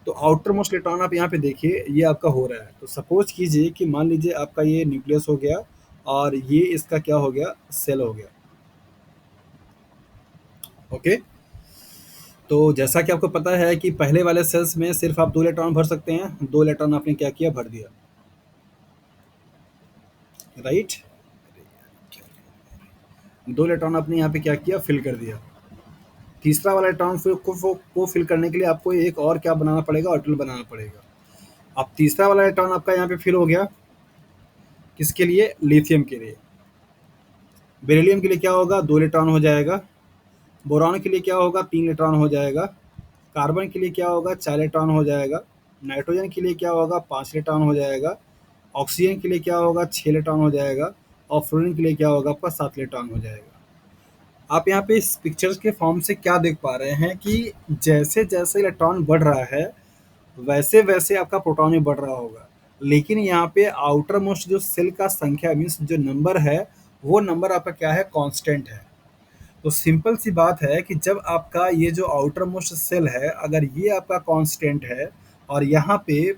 तो आउटर मोस्ट इलेक्ट्रॉन आप यहाँ पे देखिए, ये आपका हो रहा है। तो सपोज़ कीजिए कि मान लीजिए आपका ये न्यूक्लियस हो गया और ये इसका क्या हो गया, सेल हो गया, ओके। तो जैसा कि आपको पता है कि पहले वाले सेल्स में सिर्फ आप 2 इलेक्ट्रॉन भर सकते हैं, 2 इलेक्ट्रॉन आपने क्या किया, भर दिया, राइट। 2 इलेक्ट्रॉन आपने यहाँ पे क्या किया, फिल कर दिया। तीसरा वाला इलेक्ट्रॉन फिर को फिल करने के लिए आपको एक और क्या बनाना पड़ेगा, ऑर्बिटल बनाना पड़ेगा। अब तीसरा वाला इलेक्ट्रॉन आपका यहाँ पे फिल हो गया, किसके लिए, लिथियम के लिए। बेरिलियम के लिए क्या होगा, 2 इलेक्ट्रॉन हो जाएगा। बोरॉन के लिए क्या होगा, 3 इलेक्ट्रॉन हो जाएगा। कार्बन के लिए क्या होगा, 4 इलेक्ट्रॉन हो जाएगा। नाइट्रोजन के लिए क्या होगा, 5 इलेक्ट्रॉन हो जाएगा। ऑक्सीजन के लिए क्या होगा, 6 इलेक्ट्रॉन हो जाएगा। और फ्लोरीन के लिए क्या होगा, आपका 7 इलेक्ट्रॉन हो जाएगा। आप यहाँ पे इस पिक्चर्स के फॉर्म से क्या देख पा रहे हैं कि जैसे जैसे इलेक्ट्रॉन बढ़ रहा है वैसे वैसे आपका प्रोटॉन भी बढ़ रहा होगा, लेकिन यहाँ पे आउटर मोस्ट जो सेल का संख्या मीन्स जो नंबर है, वो नंबर आपका क्या है, कांस्टेंट है। तो सिंपल सी बात है कि जब आपका ये जो आउटर मोस्ट सेल है अगर ये आपका कांस्टेंट है और यहाँ पे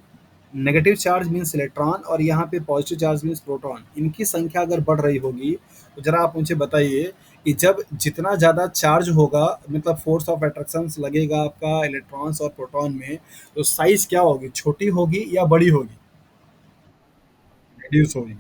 नेगेटिव चार्ज मीन्स इलेक्ट्रॉन और यहाँ पे पॉजिटिव चार्ज मीन्स प्रोटॉन, इनकी संख्या अगर बढ़ रही होगी तो जरा आप मुझे बताइए कि जब जितना ज़्यादा चार्ज होगा मतलब फोर्स ऑफ अट्रैक्शन लगेगा आपका इलेक्ट्रॉन्स और प्रोटॉन में, तो साइज क्या होगी, छोटी होगी या बड़ी होगी, रिड्यूस होगी।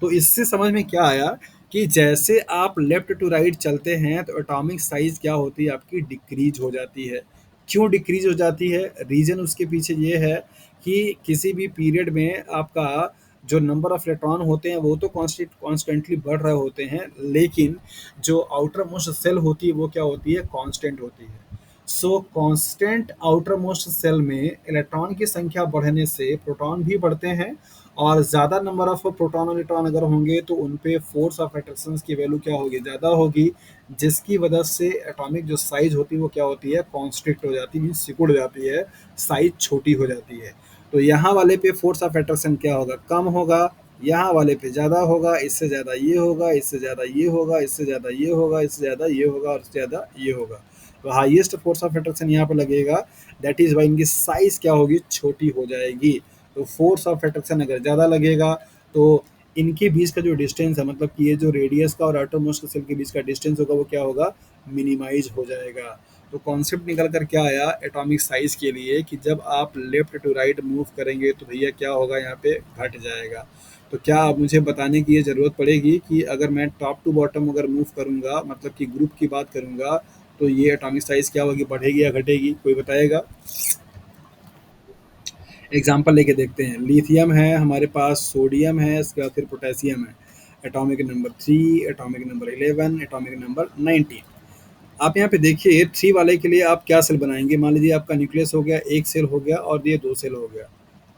तो इससे समझ में क्या आया कि जैसे आप लेफ्ट टू राइट चलते हैं तो एटॉमिक साइज क्या होती है आपकी, डिक्रीज हो जाती है। क्यों डिक्रीज हो जाती है, रीजन उसके पीछे ये है कि किसी भी पीरियड में आपका जो नंबर ऑफ इलेक्ट्रॉन होते हैं वो तो कॉन्स्टेंटली बढ़ रहे होते हैं, लेकिन जो आउटर मोस्ट सेल होती है वो क्या होती है, कांस्टेंट होती है। So constant outermost shell में इलेक्ट्रॉन की संख्या बढ़ने से प्रोटॉन भी बढ़ते हैं, और ज़्यादा नंबर ऑफ प्रोटॉन और न्यूट्रॉन अगर होंगे तो उन पे फोर्स ऑफ अट्रैक्शन की वैल्यू क्या होगी, ज़्यादा होगी, जिसकी वजह से एटॉमिक जो साइज होती है वो क्या होती है, कॉन्स्ट्रिक्ट हो जाती है, मीन्स सिकुड़ जाती है, साइज छोटी हो जाती है। तो यहाँ वाले पे फोर्स ऑफ अट्रैक्शन क्या होगा, कम होगा, यहाँ वाले पे ज़्यादा होगा, इससे ज़्यादा ये होगा, इससे ज़्यादा ये होगा, इससे ज़्यादा ये होगा, इससे ज़्यादा ये होगा और इससे ज़्यादा ये होगा। तो हाईएस्ट फोर्स ऑफ अट्रैक्शन यहाँ पे लगेगा, दैट इज़ वाई इनकी साइज़ क्या होगी, छोटी हो जाएगी। तो फोर्स ऑफ अट्रैक्शन अगर ज़्यादा लगेगा तो इनके बीच का जो डिस्टेंस है, मतलब कि ये जो रेडियस का और आटोमोस्ट सेल के बीच का डिस्टेंस होगा वो क्या होगा, मिनिमाइज हो जाएगा। तो कॉन्सेप्ट निकल कर क्या आया एटॉमिक साइज के लिए कि जब आप लेफ्ट टू राइट मूव करेंगे तो भैया क्या होगा, यहाँ पे घट जाएगा। तो क्या अब मुझे बताने की ये ज़रूरत पड़ेगी कि अगर मैं टॉप टू बॉटम अगर मूव करूँगा, मतलब कि ग्रुप की बात करूँगा, तो ये एटॉमिक साइज क्या होगी, बढ़ेगी या घटेगी, कोई बताएगा। एग्जाम्पल लेके देखते हैं, लिथियम है हमारे पास, सोडियम है, इसके बाद फिर पोटेशियम है। Atomic number 3, atomic number 11, atomic number 19। आप यहाँ पे देखिए 3 वाले के लिए आप क्या सेल बनाएंगे, मान लीजिए आपका न्यूक्लियस हो गया, एक सेल हो गया और ये 2 सेल हो गया।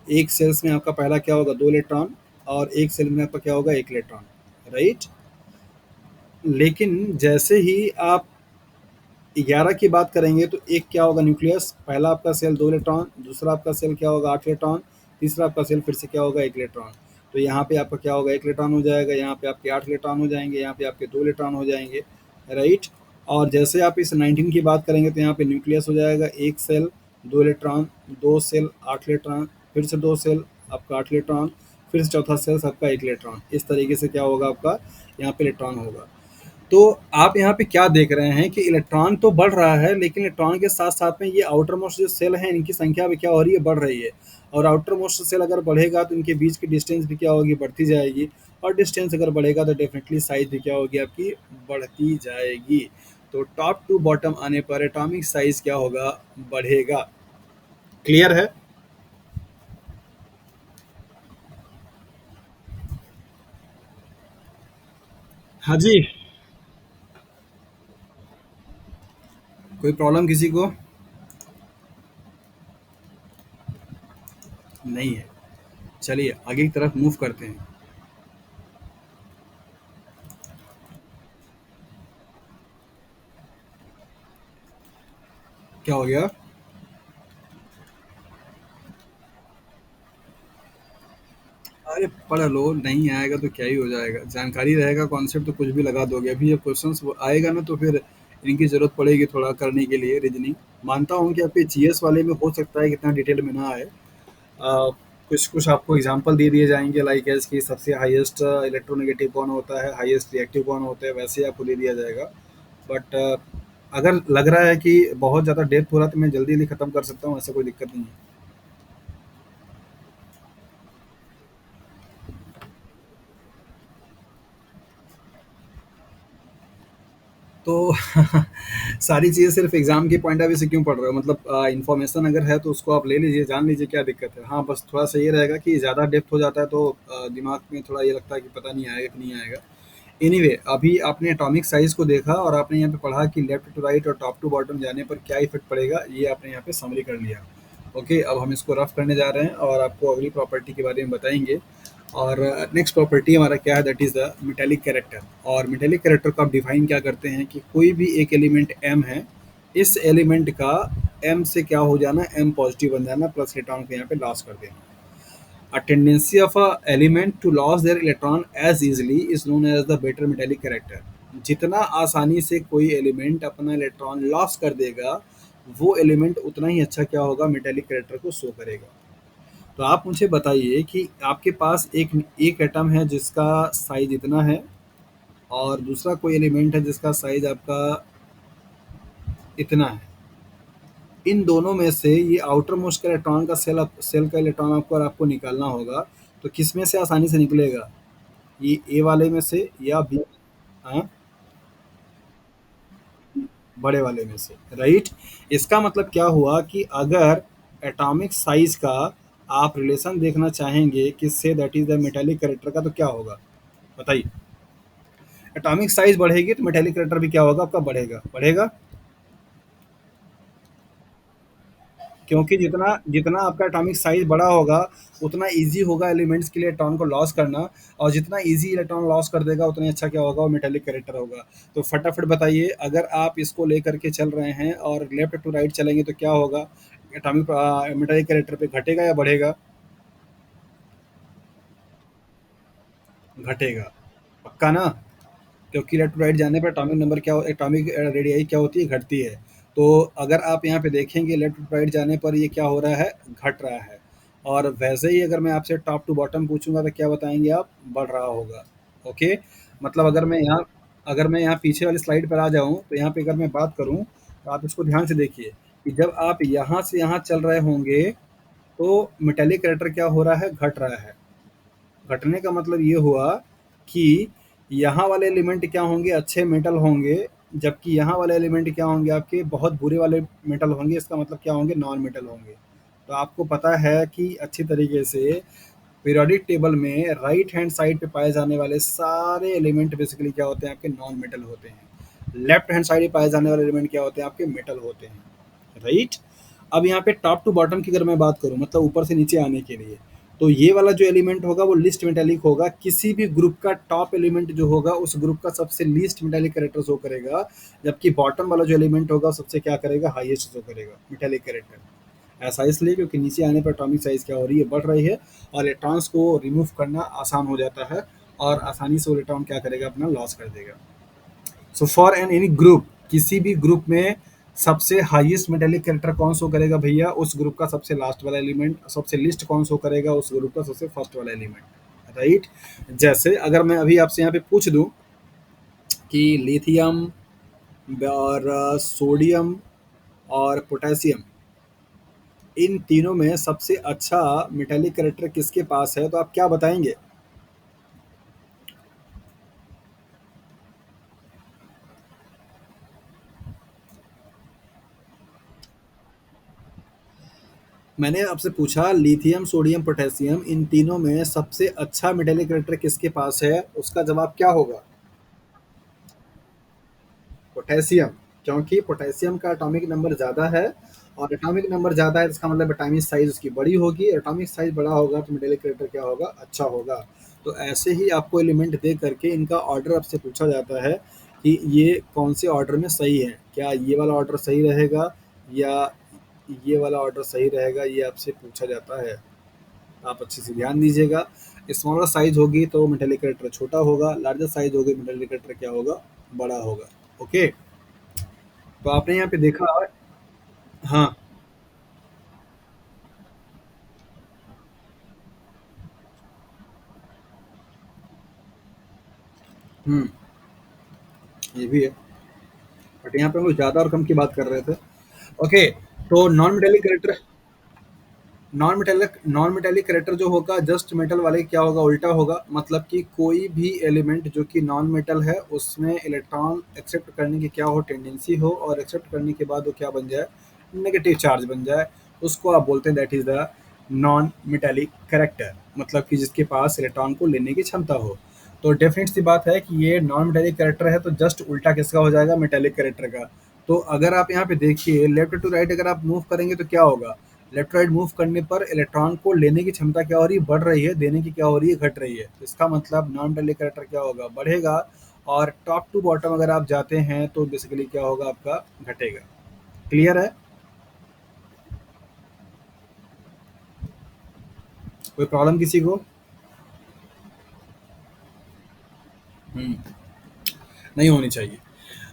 एक सेल्स में आपका पहला क्या होगा, 2 इलेक्ट्रॉन, और एक सेल में आपका क्या होगा, 1 इलेक्ट्रॉन, राइट। लेकिन जैसे ही आप 11 की बात करेंगे तो एक क्या होगा, न्यूक्लियस, पहला आपका सेल 2 इलेक्ट्रॉन, दूसरा आपका सेल क्या होगा, 8 इलेक्ट्रॉन, तीसरा आपका सेल फिर से क्या होगा, 1 इलेक्ट्रॉन। तो यहाँ पे आपका क्या होगा, 1 इलेक्ट्रॉन हो जाएगा, यहाँ पे आपके 8 इलेक्ट्रॉन हो जाएंगे, यहाँ पे आपके 2 इलेक्ट्रॉन हो जाएंगे, राइट। और जैसे आप इस 19 की बात करेंगे तो यहाँ पे न्यूक्लियस हो जाएगा, एक सेल, 2 इलेक्ट्रॉन, 2 सेल, 8 इलेक्ट्रॉन, फिर से 2 सेल, आपका 8 इलेक्ट्रॉन, फिर से चौथा सेल आपका 1 इलेक्ट्रॉन। इस तरीके से क्या होगा आपका यहाँ पे इलेक्ट्रॉन होगा। तो आप यहाँ पे क्या देख रहे हैं कि इलेक्ट्रॉन तो बढ़ रहा है, लेकिन इलेक्ट्रॉन के साथ साथ में ये आउटर मोस्ट जो सेल हैं इनकी संख्या भी क्या हो रही है, बढ़ रही है। और आउटर मोस्ट सेल अगर बढ़ेगा तो इनके बीच की डिस्टेंस भी क्या होगी, बढ़ती जाएगी। और डिस्टेंस अगर बढ़ेगा तो डेफिनेटली साइज भी क्या होगी आपकी, बढ़ती जाएगी। तो टॉप टू बॉटम आने पर एटॉमिक साइज क्या होगा, बढ़ेगा। क्लियर है। हाँ जी। कोई प्रॉब्लम किसी को नहीं है। चलिए आगे की तरफ मूव करते हैं। क्या हो गया। अरे पढ़ लो, नहीं आएगा तो क्या ही हो जाएगा, जानकारी रहेगा कॉन्सेप्ट तो कुछ भी लगा दोगे। अभी जब क्वेश्चंस आएगा ना तो फिर इनकी ज़रूरत पड़ेगी थोड़ा करने के लिए रीजनिंग। मानता हूँ कि आपके जीएस वाले में हो सकता है कि इतना डिटेल में ना आए। कुछ कुछ आपको एग्जांपल दे दिए जाएंगे, लाइक एज कि सबसे हाईएस्ट इलेक्ट्रोनेगेटिव कौन होता है, हाईएस्ट रिएक्टिव कौन होता है, वैसे आपको दे दिया जाएगा। बट अगर लग रहा है कि बहुत ज़्यादा डेप्थ हो रहा है तो मैं जल्दी जल्दी ख़त्म कर सकता हूँ, ऐसा कोई दिक्कत नहीं है। तो सारी चीज़ें सिर्फ एग्ज़ाम के पॉइंट ऑफ व्यू से क्यों पढ़ रहे हो, मतलब इन्फॉर्मेशन अगर है तो उसको आप ले लीजिए, जान लीजिए, क्या दिक्कत है। हाँ बस थोड़ा सा ये रहेगा कि ज़्यादा डेप्थ हो जाता है तो दिमाग में थोड़ा ये लगता है कि पता नहीं आएगा कि नहीं आएगा। एनीवे अभी आपने एटॉमिक साइज को देखा और आपने यहाँ पे पढ़ा कि लेफ्ट टू राइट और टॉप टू बॉटम जाने पर क्या इफेक्ट पड़ेगा, ये आपने यहाँ पे समरी कर लिया। ओके, अब हम इसको रफ करने जा रहे हैं और आपको अगली प्रॉपर्टी के बारे में बताएंगे। और नेक्स्ट प्रॉपर्टी हमारा क्या है, that is the metallic character. और मेटेलिक कैरेक्टर को आप डिफाइन क्या करते हैं कि कोई भी एक एलिमेंट एम है, इस एलिमेंट का एम से क्या हो जाना, एम पॉजिटिव बन जाना, प्लस इलेक्ट्रॉन को यहाँ पे लॉस कर देना। A tendency of a element to lose their electron as easily is known as the better metallic character। जितना आसानी से कोई एलिमेंट अपना इलेक्ट्रॉन लॉस कर देगा, वो एलिमेंट उतना ही अच्छा क्या होगा, मेटेलिक कैरेक्टर को शो करेगा। तो आप मुझे बताइए कि आपके पास एक एक एटम है जिसका साइज इतना है, और दूसरा कोई एलिमेंट है जिसका साइज आपका इतना है। इन दोनों में से ये आउटर मोस्ट का इलेक्ट्रॉन का सेल का इलेक्ट्रॉन आपको निकालना होगा, तो किस में से आसानी से निकलेगा, ये ए वाले में से या बी? हाँ, बड़े वाले में से, राइट। इसका मतलब क्या हुआ कि अगर एटॉमिक साइज का आप रिलेशन देखना चाहेंगे किससे, that is the metallic character का, तो क्या होगा बताइए। एटॉमिक साइज बढ़ेगी तो मेटेलिक कैरेक्टर भी क्या होगा आपका, बढ़ेगा, बढ़ेगा। क्योंकि जितना जितना आपका एटॉमिक साइज बड़ा होगा, उतना ईजी होगा एलिमेंट्स के लिए इलेक्ट्रॉन को लॉस करना, और जितना ईजी इलेक्ट्रॉन लॉस कर देगा उतना अच्छा क्या होगा, वो मेटेलिक कैरेक्टर होगा। तो फटाफट बताइए, अगर आप इसको लेकर के चल रहे हैं और लेफ्ट टू राइट चलेंगे तो क्या होगा, एटॉमिक मेटेलिक कैरेक्टर पे घटेगा या बढ़ेगा? घटेगा, पक्का ना? क्योंकि लेफ्ट टू राइट जाने पर एटॉमिक नंबर क्या, एटॉमिक रेडियाई क्या होती है, घटती है। तो अगर आप यहाँ पे देखेंगे लेफ्ट टू राइट जाने पर ये क्या हो रहा है, घट रहा है। और वैसे ही अगर मैं आपसे टॉप टू बॉटम पूछूंगा तो क्या बताएंगे आप, बढ़ रहा होगा। ओके, मतलब अगर मैं यहाँ पीछे वाली स्लाइड पर आ जाऊँ, तो यहाँ पे अगर मैं बात करूँ, तो आप इसको ध्यान से देखिए कि जब आप यहाँ से यहाँ चल रहे होंगे, तो मेटेलिक कैरेक्टर क्या हो रहा है, घट रहा है। घटने का मतलब ये हुआ कि यहाँ वाले एलिमेंट क्या होंगे, अच्छे मेटल होंगे, जबकि यहाँ वाले एलिमेंट क्या होंगे, आपके बहुत बुरे वाले मेटल होंगे। इसका मतलब क्या होंगे, नॉन मेटल होंगे। तो आपको पता है कि अच्छी तरीके से पीरियोडिक टेबल में राइट हैंड साइड पे पाए जाने वाले सारे एलिमेंट बेसिकली क्या होते हैं, आपके नॉन मेटल होते हैं। लेफ्ट हैंड साइड पे पाए जाने वाले एलिमेंट क्या होते हैं, आपके मेटल होते हैं, राइट। अब यहाँ पे टॉप टू बॉटम की अगर मैं बात करूँ, मतलब ऊपर से नीचे आने के लिए, तो ये वाला जो एलिमेंट होगा वो लीस्ट मेटेलिक होगा। किसी भी ग्रुप का टॉप एलिमेंट जो होगा, उस ग्रुप का सबसे लीस्ट मेटेलिक कैरेक्टर शो करेगा, जबकि बॉटम वाला जो एलिमेंट होगा सबसे क्या करेगा, हाईएस्ट शो करेगा मेटेलिक कैरेक्टर। ऐसा इसलिए क्योंकि नीचे आने पर एटॉमिक साइज क्या हो रही है, बढ़ रही है, और इलेक्ट्रॉन्स को रिमूव करना आसान हो जाता है, और आसानी से वो इलेक्ट्रॉन क्या करेगा, अपना लॉस कर देगा। So for an any group, किसी भी ग्रुप में सबसे हाईएस्ट मेटेलिक कैरेक्टर कौन शो करेगा भैया, उस ग्रुप का सबसे लास्ट वाला एलिमेंट। सबसे लिस्ट कौन शो करेगा, उस ग्रुप का सबसे फर्स्ट वाला एलिमेंट, राइट। जैसे अगर मैं अभी आपसे यहाँ पे पूछ दूं कि लिथियम और सोडियम और पोटेशियम, इन तीनों में सबसे अच्छा मेटेलिक कैरेक्टर किसके पास है, तो आप क्या बताएंगे? मैंने आपसे पूछा लिथियम सोडियम पोटेशियम, इन तीनों में सबसे अच्छा मेटेलिक कैरेक्टर किसके पास है, उसका जवाब क्या होगा? पोटेशियम। क्योंकि पोटेशियम का एटॉमिक नंबर ज़्यादा है, और एटॉमिक नंबर ज़्यादा है तो इसका मतलब एटॉमिक साइज उसकी बड़ी होगी। एटॉमिक साइज बड़ा होगा तो मेटेलिक कैरेक्टर क्या होगा, अच्छा होगा। तो ऐसे ही आपको एलिमेंट दे करके इनका ऑर्डर आपसे पूछा जाता है कि ये कौन से ऑर्डर में सही है, क्या ये वाला ऑर्डर सही रहेगा या ये वाला ऑर्डर सही रहेगा, ये आपसे पूछा जाता है। आप अच्छे से ध्यान दीजिएगा। स्मॉलर साइज होगी तो मेटेलिक कैरेक्टर छोटा होगा, लार्जर साइज होगी मेटेलिक कैरेक्टर क्या होगा, बड़ा होगा। ओके, तो आपने यहाँ पे देखा। हाँ। हुँ, ये भी है। बट यहाँ पे हम लोग ज़्यादा और कम की बात कर रहे थे। ओके, तो नॉन मेटेलिक कैरेक्टर जो होगा जस्ट मेटल वाले क्या होगा, उल्टा होगा। मतलब कि कोई भी एलिमेंट जो कि नॉन मेटल है, उसमें इलेक्ट्रॉन एक्सेप्ट करने की क्या हो, टेंडेंसी हो, और एक्सेप्ट करने के बाद वो क्या बन जाए, नेगेटिव चार्ज बन जाए। उसको आप बोलते हैं that is the non metallic character. मतलब कि जिसके पास इलेक्ट्रॉन को लेने की क्षमता हो। तो डेफिनेट सी बात है कि ये नॉन मेटेलिक कैरेक्टर है, तो जस्ट उल्टा किसका हो जाएगा, मेटेलिक कैरेक्टर का। तो अगर आप यहाँ पे देखिए लेफ्ट टू राइट अगर आप मूव करेंगे तो क्या होगा, लेफ्ट टू राइट मूव करने पर इलेक्ट्रॉन को लेने की क्षमता क्या हो रही है, बढ़ रही है, देने की क्या हो रही है, घट रही है। तो इसका मतलब नॉन मेटालिक कैरेक्टर क्या होगा, बढ़ेगा। और टॉप टू बॉटम अगर आप जाते हैं तो बेसिकली क्या होगा आपका, घटेगा। क्लियर है? कोई प्रॉब्लम किसी को? हम्म, नहीं होनी चाहिए।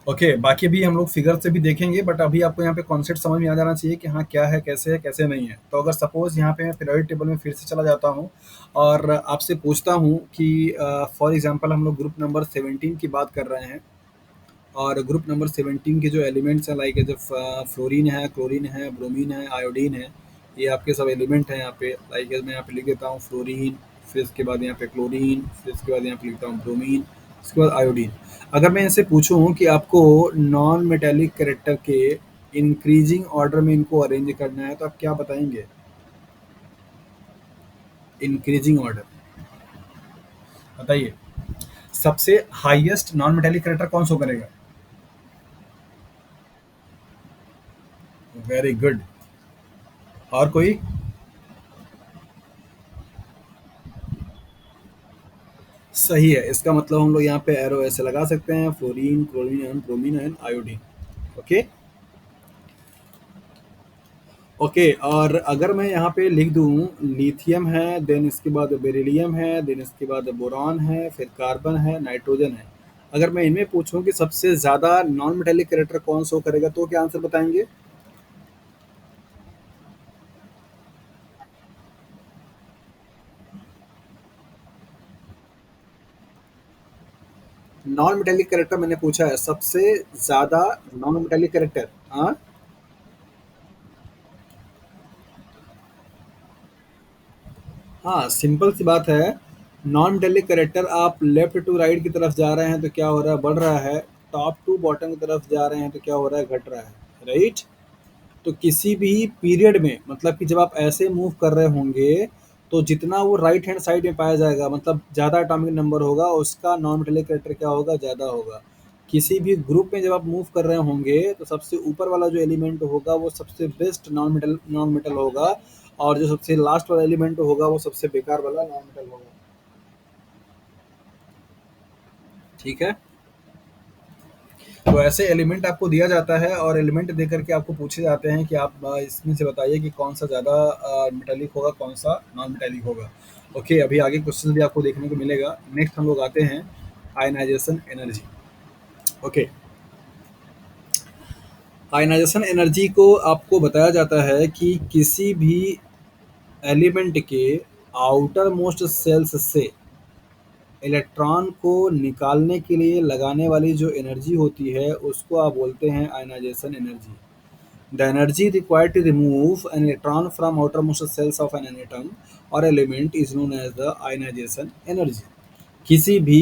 ओके, बाकी भी हम लोग फिगर से भी देखेंगे, बट अभी आपको यहाँ पे कॉन्सेप्ट समझ में आ जाना चाहिए कि हाँ क्या है कैसे नहीं है। तो अगर सपोज यहाँ पे मैं पीरियोडिक टेबल में फिर से चला जाता हूँ और आपसे पूछता हूँ कि फॉर एग्जांपल हम लोग ग्रुप नंबर 17 की बात कर रहे हैं, और ग्रुप नंबर 17 के जो एलिमेंट्स हैं लाइक जो फ्लोरीन है, क्लोरीन है, ब्रोमीन है, आयोडीन है, ये आपके सब एलिमेंट हैं यहाँ पे। लाइक मैं यहाँ पे लिख देता हूँ फ्लोरीन, फिर इसके बाद यहाँ पे क्लोरीन, फिर इसके बाद यहाँ पे लिखता हूँ ब्रोमीन, उसके बाद आयोडीन। अगर मैं इनसे पूछूं कि आपको नॉन मेटेलिक कैरेक्टर के इंक्रीजिंग ऑर्डर में इनको अरेंज करना है, तो आप क्या बताएंगे? इंक्रीजिंग ऑर्डर बताइए। सबसे हाईएस्ट नॉन मेटेलिक कैरेक्टर कौन सा करेगा? Very good. और कोई? सही है। इसका मतलब हम लोग यहाँ पे एरो ऐसे लगा सकते हैं, fluorine, chlorine and bromine and iodine. Okay. Okay, और अगर मैं यहाँ पे लिख दूँ लिथियम है, देन इसके बाद बेरिलियम है, देन इसके बाद बोरॉन है, फिर कार्बन है, नाइट्रोजन है। अगर मैं इनमें पूछूं कि सबसे ज्यादा नॉन मेटेलिक कैरेक्टर कौन सा करेगा, तो क्या आंसर बताएंगे? नॉन मेटेलिक कैरेक्टर मैंने पूछा है, सबसे ज्यादा नॉन मेटेलिक कैरेक्टर। हाँ, हाँ, सिंपल सी बात है। नॉन मेटेलिक कैरेक्टर आप लेफ्ट टू राइट की तरफ जा रहे हैं तो क्या हो रहा है, बढ़ रहा है। टॉप टू बॉटम की तरफ जा रहे हैं तो क्या हो रहा है, घट रहा है। राइट। तो किसी भी पीरियड में, मतलब कि जब आप ऐसे मूव कर रहे होंगे, तो जितना वो राइट हैंड साइड में पाया जाएगा, मतलब ज़्यादा एटॉमिक नंबर होगा, उसका नॉन मेटेलिक कैरेक्टर क्या होगा, ज़्यादा होगा। किसी भी ग्रुप में जब आप मूव कर रहे होंगे तो सबसे ऊपर वाला जो एलिमेंट होगा वो सबसे बेस्ट नॉन मेटल होगा, और जो सबसे लास्ट वाला एलिमेंट होगा वो सबसे बेकार वाला नॉन मेटल होगा। ठीक है। तो ऐसे एलिमेंट आपको दिया जाता है, और एलिमेंट दे करके आपको पूछे जाते हैं कि आप इसमें से बताइए कि कौन सा ज़्यादा मेटालिक होगा, कौन सा नॉन मेटालिक होगा। ओके, अभी आगे क्वेश्चन भी आपको देखने को मिलेगा। नेक्स्ट हम लोग आते हैं ionization energy. Okay, ionization energy को आपको बताया जाता है कि किसी भी एलिमेंट के आउटर मोस्ट सेल्स से इलेक्ट्रॉन को निकालने के लिए लगाने वाली जो एनर्जी होती है उसको आप बोलते हैं ionization energy. The energy required to remove an electron from outermost cells of an atom or element is known as the ionization energy. किसी भी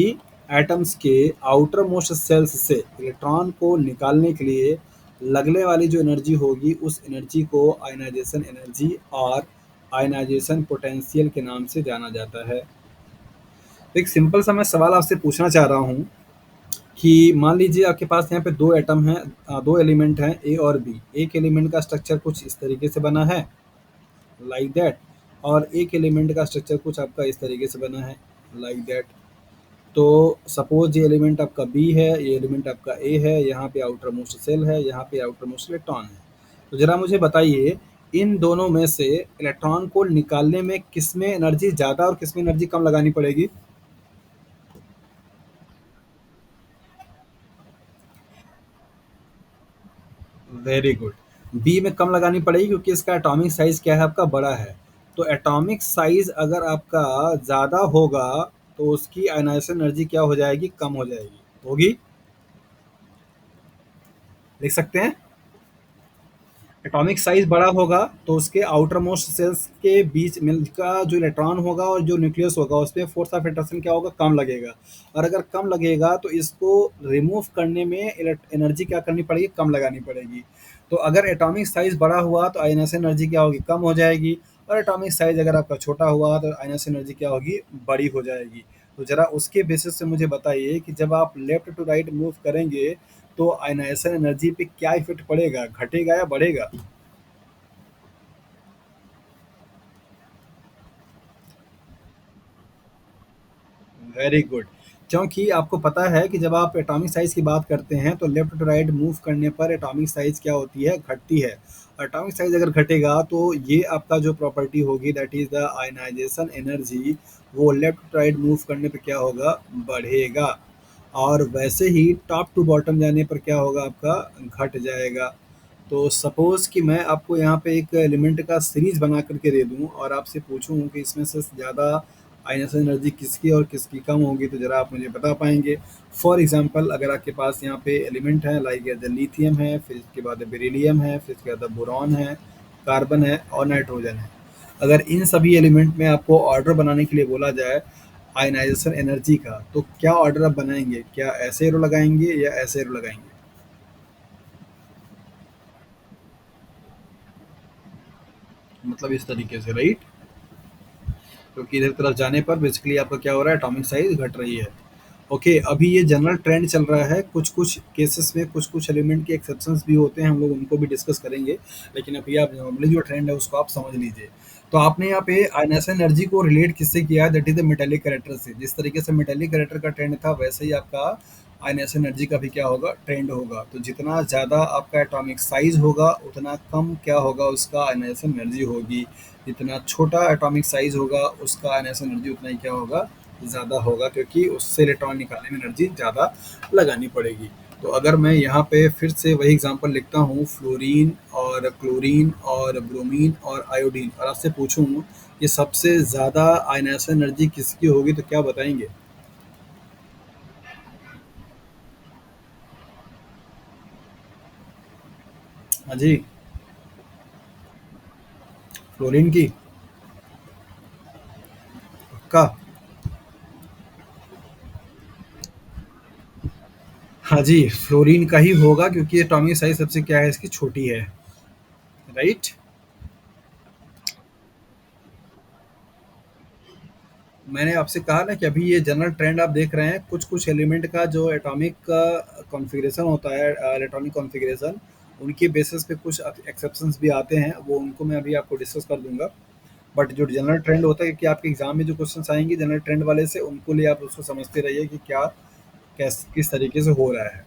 एटम्स के आउटर मोस्ट सेल्स से इलेक्ट्रॉन को निकालने के लिए लगने वाली जो एनर्जी होगी, उस एनर्जी को आयनाइजेशन एनर्जी और आयनाइजेशन पोटेंशियल के नाम से जाना जाता है। एक सिंपल सा मैं सवाल आपसे पूछना चाह रहा हूँ कि मान लीजिए आपके पास यहाँ पे दो एटम हैं, दो एलिमेंट हैं ए और बी। एक एलिमेंट का स्ट्रक्चर कुछ इस तरीके से बना है, लाइक दैट, और एक एलिमेंट का स्ट्रक्चर कुछ आपका इस तरीके से बना है, लाइक दैट। तो सपोज ये एलिमेंट आपका बी है, ये एलिमेंट आपका ए है, यहाँ पे आउटर मोस्ट सेल है, यहाँ पे आउटर मोस्ट इलेक्ट्रॉन है। तो जरा मुझे बताइए, इन दोनों में से इलेक्ट्रॉन को निकालने में किसमें एनर्जी ज़्यादा और किसमें एनर्जी कम लगानी पड़ेगी? Very good. बी में कम लगानी पड़ेगी क्योंकि इसका एटॉमिक साइज क्या है, आपका बड़ा है। तो एटॉमिक साइज अगर आपका ज़्यादा होगा तो उसकी आयनाइजेशन एनर्जी क्या हो जाएगी, कम हो जाएगी, होगी। लिख सकते हैं। एटॉमिक साइज बड़ा होगा तो उसके आउटर मोस्ट सेल्स के बीच में का जो इलेक्ट्रॉन होगा और जो न्यूक्लियस होगा उसमें फोर्स ऑफ अट्रैक्शन क्या होगा, कम लगेगा। और अगर कम लगेगा तो इसको रिमूव करने में एनर्जी क्या करनी पड़ेगी, कम लगानी पड़ेगी। तो अगर एटॉमिक साइज बड़ा हुआ तो आयनाइजेशन एनर्जी क्या होगी, कम हो जाएगी। और एटॉमिक साइज अगर आपका छोटा हुआ तो आयनाइजेशन एनर्जी क्या होगी, बड़ी हो जाएगी। तो जरा उसके बेसिस से मुझे बताइए कि जब आप लेफ्ट टू राइट मूव करेंगे तो आयनाइजेशन एनर्जी पे क्या इफेक्ट पड़ेगा, घटेगा या बढ़ेगा? Very good. क्योंकि आपको पता है कि जब आप एटॉमिक साइज़ की बात करते हैं तो लेफ्ट टू राइट मूव करने पर एटॉमिक साइज़ क्या होती है? घटती है। एटॉमिक साइज़ अगर घटेगा तो ये आपका जो प्रॉपर्टी होगी that is the ionization energy, वो लेफ्ट टू राइट मूव करने पे क्या होगा? बढ़ेगा। और वैसे ही टॉप टू बॉटम जाने पर क्या होगा आपका? घट जाएगा। तो सपोज़ कि मैं आपको यहाँ पे एक एलिमेंट का सीरीज़ बना कर के दे दूँ और आपसे पूछूँ कि इसमें से ज़्यादा आयनाइज़ेशन एनर्जी किसकी और किसकी कम होगी, तो ज़रा आप मुझे बता पाएँगे? फॉर एग्ज़ाम्पल अगर आपके पास यहाँ पे एलिमेंट है लाइक द लिथियम है, फिर इसके बाद बेरिलियम है, फिर इसके बाद बोरॉन है, कार्बन है और नाइट्रोजन है। अगर इन सभी एलिमेंट में आपको ऑर्डर बनाने के लिए बोला जाए आयनाइजेशन एनर्जी का, तो क्या ऑर्डर आप बनाएँगे? क्या ऐसे एरो लगाएँगे या ऐसे एरो लगाएँगे? मतलब इस तरीके से, राइट? क्योंकि इधर तरफ जाने पर बेसिकली आपका क्या हो रहा है? एटॉमिक साइज़ घट रही है। ओके, अभी ये जनरल ट्रेंड चल रहा है, कुछ-कुछ केसेस में कुछ-कुछ एलिमेंट के एक्सेप्शंस भी होते हैं, हम लोग उनको भी डिस्कस करेंगे। लेकिन अभी आप नॉर्मली जो ट्रेंड है उसको आप समझ लीजिए। तो आपने यहाँ पे आयनाइजेशन एनर्जी को रिलेट किससे किया है? That is the metallic character से। जिस तरीके से मेटालिक कैरेक्टर का ट्रेंड था वैसे ही आपका आयनाइजेशन एनर्जी का भी क्या होगा? ट्रेंड होगा। तो जितना ज़्यादा आपका एटॉमिक साइज़ होगा उतना कम क्या होगा? उसका आयनाइजेशन एनर्जी होगी। जितना छोटा एटॉमिक साइज़ होगा उसका आयनाइजेशन एनर्जी उतना ही क्या होगा? ज़्यादा होगा, क्योंकि उससे इलेक्ट्रॉन निकालने में एनर्जी ज़्यादा लगानी पड़ेगी। तो अगर मैं यहाँ पे फिर से वही एग्जांपल लिखता हूँ, फ्लोरीन और क्लोरीन और ब्रोमीन और आयोडीन, और आपसे पूछूँ ये सबसे ज़्यादा आयनाइजेशन एनर्जी किसकी होगी, तो क्या बताएंगे? हाँ जी, फ्लोरीन की। पक्का? हाँ जी, फ्लोरीन का ही होगा क्योंकि एटॉमिक साइज सबसे क्या है इसकी? छोटी है, राइट? मैंने आपसे कहा ना कि अभी ये जनरल ट्रेंड आप देख रहे हैं, कुछ-कुछ एलिमेंट का जो एटॉमिक कॉन्फ़िगरेशन होता है, इलेक्ट्रॉनिक कॉन्फ़िगरेशन, उनके बेसिस पे कुछ एक्सेप्शंस भी आते हैं, वो उनको मैं अभी आपको डिस्कस कर दूँगा। बट जो जनरल ट्रेंड होता है कि आपके एग्ज़ाम में जो क्वेश्चन्स आएँगे जनरल ट्रेंड वाले से, उनको लिए आप उसको समझते रहिए कि क्या किस तरीके से हो रहा है।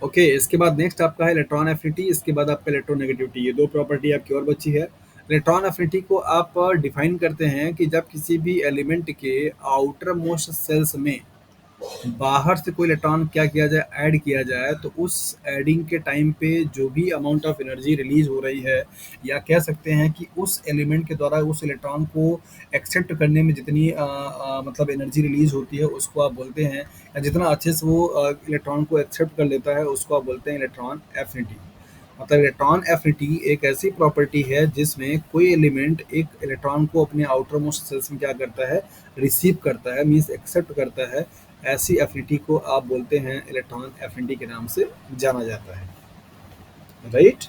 ओके, इसके बाद नेक्स्ट आपका है इलेक्ट्रॉन एफिनिटी, इसके बाद आपका इलेक्ट्रोनेगेटिविटी। ये 2 प्रॉपर्टी आपकी और बची है। इलेक्ट्रॉन एफिनिटी को आप डिफाइन करते हैं कि जब किसी भी एलिमेंट के आउटर मोस्ट सेल्स में बाहर से कोई इलेक्ट्रॉन क्या किया जाए? ऐड किया जाए, तो उस एडिंग के टाइम पे जो भी अमाउंट ऑफ एनर्जी रिलीज़ हो रही है, या कह सकते हैं कि उस एलिमेंट के द्वारा उस इलेक्ट्रॉन को एक्सेप्ट करने में जितनी मतलब एनर्जी रिलीज़ होती है उसको आप बोलते हैं, या जितना अच्छे से वो इलेक्ट्रॉन को एक्सेप्ट कर लेता है उसको आप बोलते हैं इलेक्ट्रॉन एफिनिटी। मतलब इलेक्ट्रॉन एफिनिटी एक ऐसी प्रॉपर्टी है जिसमें कोई एलिमेंट एक इलेक्ट्रॉन को अपने आउटर मोस्ट सेल्स में क्या करता है? रिसीव करता है, मीन्स एक्सेप्ट करता है। ऐसी एफिनिटी को आप बोलते हैं इलेक्ट्रॉन एफिनिटी के नाम से जाना जाता है, राइट?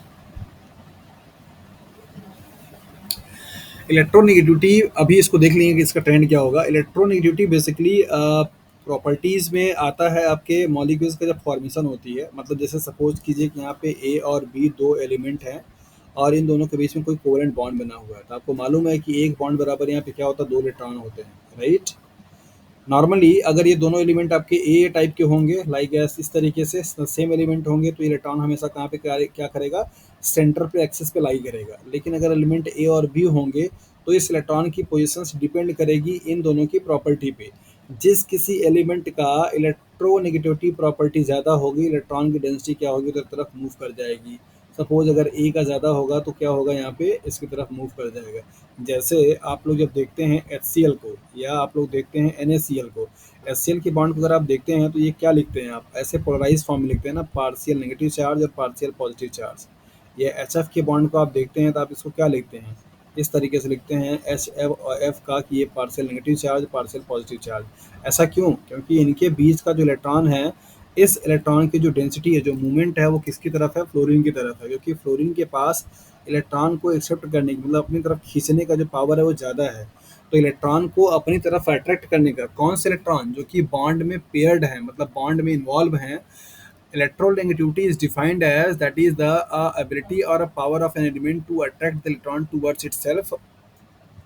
इलेक्ट्रोनेगेटिविटी, अभी इसको देख लेंगे कि इसका ट्रेंड क्या होगा। इलेक्ट्रोनेगेटिविटी बेसिकली प्रॉपर्टीज़ में आता है आपके मॉलिक्यूल्स का जब फॉर्मेशन होती है, मतलब जैसे सपोज कीजिए कि यहाँ पे ए और बी दो एलिमेंट हैं और इन दोनों के बीच में कोई कोवेलेंट बॉन्ड बना हुआ है, तो आपको मालूम है कि एक बॉन्ड बराबर यहाँ पे क्या होता है? दो इलेक्ट्रॉन होते हैं, राइट? नॉर्मली अगर ये दोनों एलिमेंट आपके ए टाइप के होंगे लाइक एस इस तरीके से सेम एलिमेंट होंगे, तो इलेक्ट्रॉन हमेशा कहाँ पे क्या करेगा? सेंटर पे एक्सिस पे लाई करेगा। लेकिन अगर एलिमेंट ए और बी होंगे तो इस इलेक्ट्रॉन की पोजीशंस डिपेंड करेगी इन दोनों की प्रॉपर्टी पे। जिस किसी एलिमेंट का इलेक्ट्रोनेगेटिविटी प्रॉपर्टी ज़्यादा होगी, इलेक्ट्रॉन की डेंसिटी क्या होगी? उधर तरफ मूव कर जाएगी। सपोज अगर ए का ज़्यादा होगा तो क्या होगा? यहाँ पे इसकी तरफ मूव कर जाएगा। जैसे आप लोग जब देखते हैं HCl को, या आप लोग देखते हैं NaCl को, HCl की बॉन्ड को अगर आप देखते हैं तो ये क्या लिखते हैं? आप ऐसे पोलराइज फॉर्म में लिखते हैं ना, पार्शियल नेगेटिव चार्ज और पार्शियल पॉजिटिव चार्ज। ये HF के बॉन्ड को आप देखते हैं तो आप इसको क्या लिखते हैं? इस तरीके से लिखते हैं HF और F का, कि ये partial negative charge, partial positive charge. ऐसा क्यों? क्योंकि इनके बीच का जो इलेक्ट्रॉन है, इस इलेक्ट्रॉन की जो डेंसिटी है, जो मूवमेंट है, वो किसकी तरफ है? फ्लोरीन की तरफ है, क्योंकि फ्लोरीन के पास इलेक्ट्रॉन को एक्सेप्ट करने की, मतलब अपनी तरफ खींचने का जो पावर है वो ज़्यादा है। तो इलेक्ट्रॉन को अपनी तरफ अट्रैक्ट करने का, कौन से इलेक्ट्रॉन? जो कि बॉन्ड में पेयर्ड है, मतलब बॉन्ड में इन्वॉल्व हैं। Electronegativity is defined as that is the ability और a power of an element to attract the electron towards itself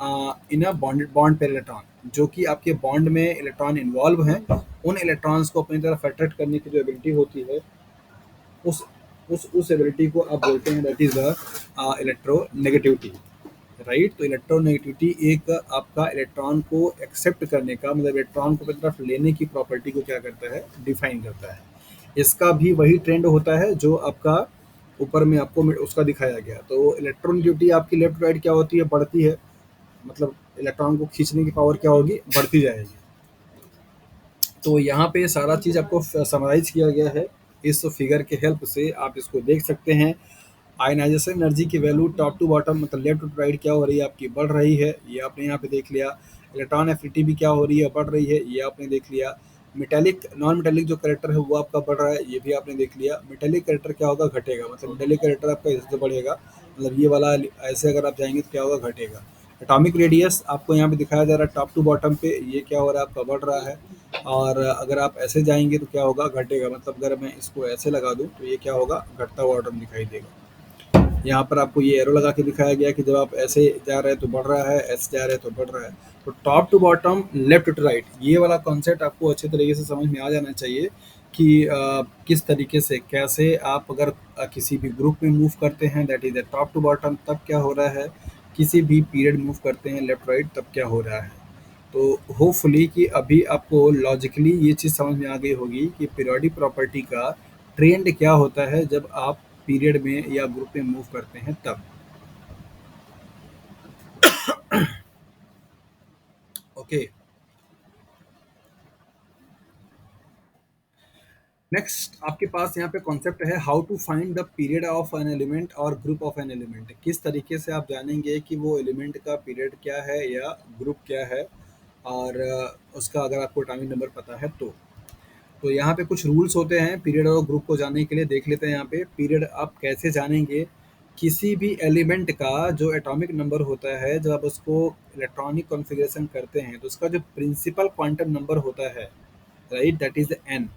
in a bond pair electron, जो कि आपके बॉन्ड में इलेक्ट्रॉन इन्वॉल्व हैं, उन इलेक्ट्रॉन्स को अपनी तरफ अट्रैक्ट करने की जो एबिलिटी होती है, उस उस एबिलिटी को आप बोलते हैं that is the electronegativity. Right, तो इलेक्ट्रोनेगेटिविटी एक आपका इलेक्ट्रॉन को एक्सेप्ट करने का, मतलब इलेक्ट्रॉन को अपनी तरफ लेने की प्रॉपर्टी को क्या करता है, डिफाइन करता है। इसका भी वही ट्रेंड होता है जो आपका ऊपर में आपको उसका दिखाया गया। तो इलेक्ट्रोनेगेटिविटी आपकी लेफ्ट राइट क्या होती है, बढ़ती है, मतलब इलेक्ट्रॉन को खींचने की पावर क्या होगी, बढ़ती जाएगी। तो यहाँ पे सारा चीज़ आपको समराइज किया गया है इस फिगर के हेल्प से, आप इसको देख सकते हैं। आयनाइजेशन एनर्जी की वैल्यू टॉप टू बॉटम, मतलब लेफ्ट टू राइट क्या हो रही है आपकी, बढ़ रही है, ये आपने यहाँ पे देख लिया। इलेक्ट्रॉन एफिनिटी भी क्या हो रही है, बढ़ रही है, ये आपने देख लिया। मेटेलिक नॉन मेटेलिक जो करेक्टर है वो आपका बढ़ रहा है, ये भी आपने देख लिया। मेटेलिक करेक्टर क्या होगा, घटेगा, मतलब मेटेलिक करेक्टर आपका इससे बढ़ेगा, मतलब ये वाला ऐसे अगर आप जाएंगे तो क्या होगा, घटेगा। एटॉमिक रेडियस आपको यहाँ पे दिखाया जा रहा है टॉप टू बॉटम पे, ये क्या हो रहा है आपका, बढ़ रहा है। और अगर आप ऐसे जाएंगे तो क्या होगा, घटेगा, मतलब अगर मैं इसको ऐसे लगा दूं तो ये क्या होगा, घटता हुआ ऑर्डर दिखाई देगा। यहाँ पर आपको ये एरो लगा के दिखाया गया कि जब आप ऐसे जा रहे हैं तो बढ़ रहा है, ऐसे जा रहे हैं तो बढ़ रहा है। तो top to bottom, left to right, ये वाला कॉन्सेप्ट आपको अच्छे तरीके से समझ में आ जाना चाहिए कि किस तरीके से, कैसे आप अगर किसी भी ग्रुप में मूव करते हैं that is the top to bottom, तब क्या हो रहा है, किसी भी पीरियड मूव करते हैं लेफ्ट राइट तब क्या हो रहा है। तो होपफुली कि अभी आपको लॉजिकली ये चीज़ समझ में आ गई होगी कि पीरियोडिक प्रॉपर्टी का ट्रेंड क्या होता है जब आप पीरियड में या ग्रुप में मूव करते हैं तब। ओके, नेक्स्ट आपके पास यहाँ पे कॉन्सेप्ट है how to find the period of an element और ग्रुप ऑफ एन एलिमेंट। किस तरीके से आप जानेंगे कि वो एलिमेंट का पीरियड क्या है या ग्रुप क्या है, और उसका अगर आपको एटॉमिक नंबर पता है तो यहाँ पे कुछ रूल्स होते हैं पीरियड और ग्रुप को जानने के लिए, देख लेते हैं। यहाँ पे पीरियड आप कैसे जानेंगे, किसी भी एलिमेंट का जो एटॉमिक नंबर होता है, जब आप उसको इलेक्ट्रॉनिक कॉन्फ़िगरेशन करते हैं तो उसका जो प्रिंसिपल क्वांटम नंबर होता है, right, that is an,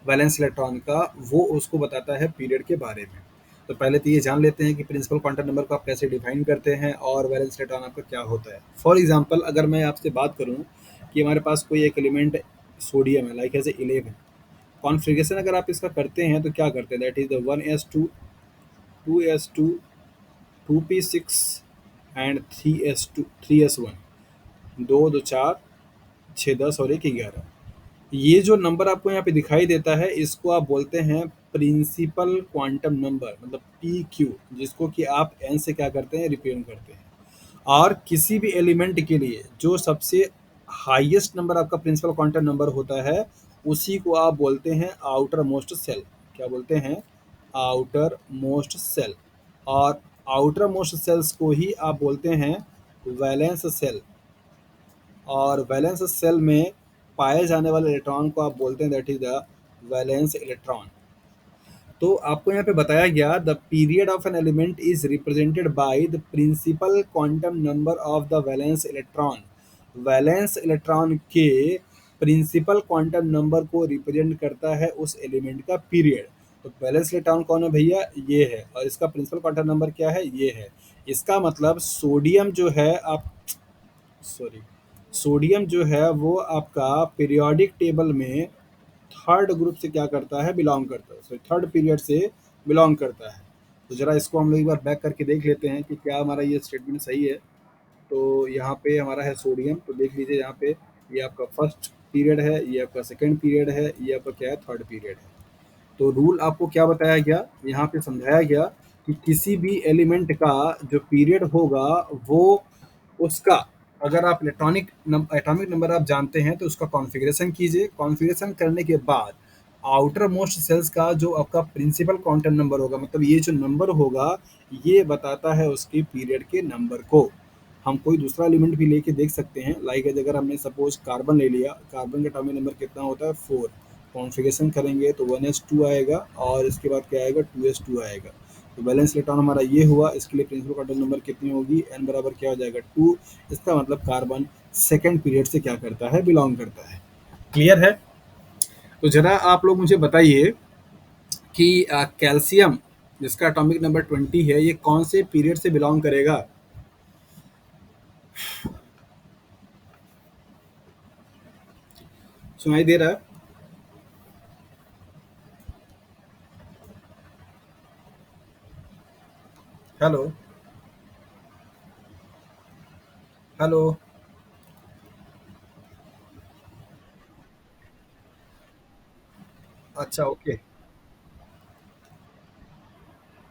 valence electron का, वो उसको बताता है पीरियड के बारे में। तो पहले तो ये जान लेते हैं कि प्रिंसिपल क्वांटम नंबर को आप कैसे डिफाइन करते हैं और वैलेंस इलेक्ट्रॉन आपका क्या होता है। फॉर एग्जांपल अगर मैं आपसे बात करूं कि हमारे पास कोई एक एलिमेंट सोडियम है, लाइक एज 11, कॉन्फ़िगरेशन अगर आप इसका करते हैं तो क्या करते हैं, that is the 1s2, 2s2, 2p6 and 3s1, 2 2 4 6 10 और 1 11। ये जो नंबर आपको यहाँ पे दिखाई देता है इसको आप बोलते हैं प्रिंसिपल क्वांटम नंबर, मतलब पी क्यू, जिसको कि आप एन से क्या करते हैं, रिप्रेजेंट करते हैं। और किसी भी एलिमेंट के लिए जो सबसे हाईएस्ट नंबर आपका प्रिंसिपल क्वांटम नंबर होता है उसी को आप बोलते हैं आउटर मोस्ट सेल। क्या बोलते हैं, आउटर मोस्ट सेल। और आउटर मोस्ट सेल्स को ही आप बोलते हैं वैलेंस सेल। और वैलेंस सेल में पाए जाने वाले इलेक्ट्रॉन को आप बोलते हैं that is the valence electron. तो आपको यहाँ पे बताया गया the period of an element is represented by the principal quantum number of the valence electron. Valence electron के प्रिंसिपल क्वांटम नंबर को रिप्रेजेंट करता है उस एलिमेंट का पीरियड। तो वैलेंस इलेक्ट्रॉन कौन है भैया, ये है, और इसका प्रिंसिपल क्वांटम नंबर क्या है, ये है। इसका मतलब सोडियम जो है आप, सॉरी, सोडियम जो है वो आपका पीरियोडिक टेबल में थर्ड ग्रुप से क्या करता है, बिलोंग करता है, सॉरी थर्ड पीरियड से बिलोंग करता है। तो जरा इसको हम लोग एक बार बैक करके देख लेते हैं कि क्या हमारा ये स्टेटमेंट सही है। तो यहाँ पे हमारा है सोडियम, तो देख लीजिए यहाँ पे ये आपका फर्स्ट पीरियड है, ये आपका सेकेंड पीरियड है, ये आपका क्या है, थर्ड पीरियड है। तो रूल आपको क्या बताया गया, यहाँ पे समझाया गया कि किसी भी एलिमेंट का जो पीरियड होगा वो उसका, अगर आप एटॉमिक नंबर आप जानते हैं तो उसका कॉन्फ़िगरेशन कीजिए। कॉन्फ़िगरेशन करने के बाद आउटर मोस्ट सेल्स का जो आपका प्रिंसिपल क्वांटम नंबर होगा, मतलब ये जो नंबर होगा ये बताता है उसके पीरियड के नंबर को। हम कोई दूसरा एलिमेंट भी लेके देख सकते हैं, लाइक अगर हमने सपोज कार्बन ले लिया, कार्बन का एटॉमिक नंबर कितना होता है, 4। कॉन्फ़िगरेशन करेंगे तो 1s2 आएगा और इसके बाद क्या आएगा, 2s2 आएगा। तो बैलेंस इलेक्ट्रॉन हमारा ये हुआ, इसके लिए प्रिंसिपल क्वांटम नंबर कितनी होगी, n बराबर क्या हो जाएगा, 2। इसका मतलब कार्बन सेकेंड पीरियड से क्या करता है, बिलोंग करता है। क्लियर है। तो जरा आप लोग मुझे बताइए कि कैल्शियम जिसका एटॉमिक नंबर 20 है ये कौन से पीरियड से बिलोंग करेगा। सुनाई दे रहा है? हेलो? हेलो? अच्छा, ओके।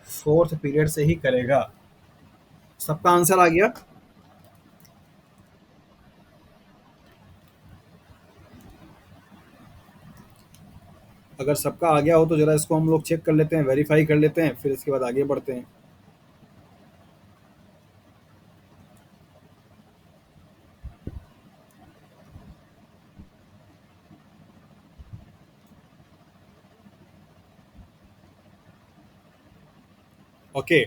फोर्थ पीरियड से ही करेगा। सबका आंसर आ गया? अगर सबका आ गया हो तो जरा इसको हम लोग चेक कर लेते हैं, वेरीफाई कर लेते हैं, फिर इसके बाद आगे बढ़ते हैं। ओके।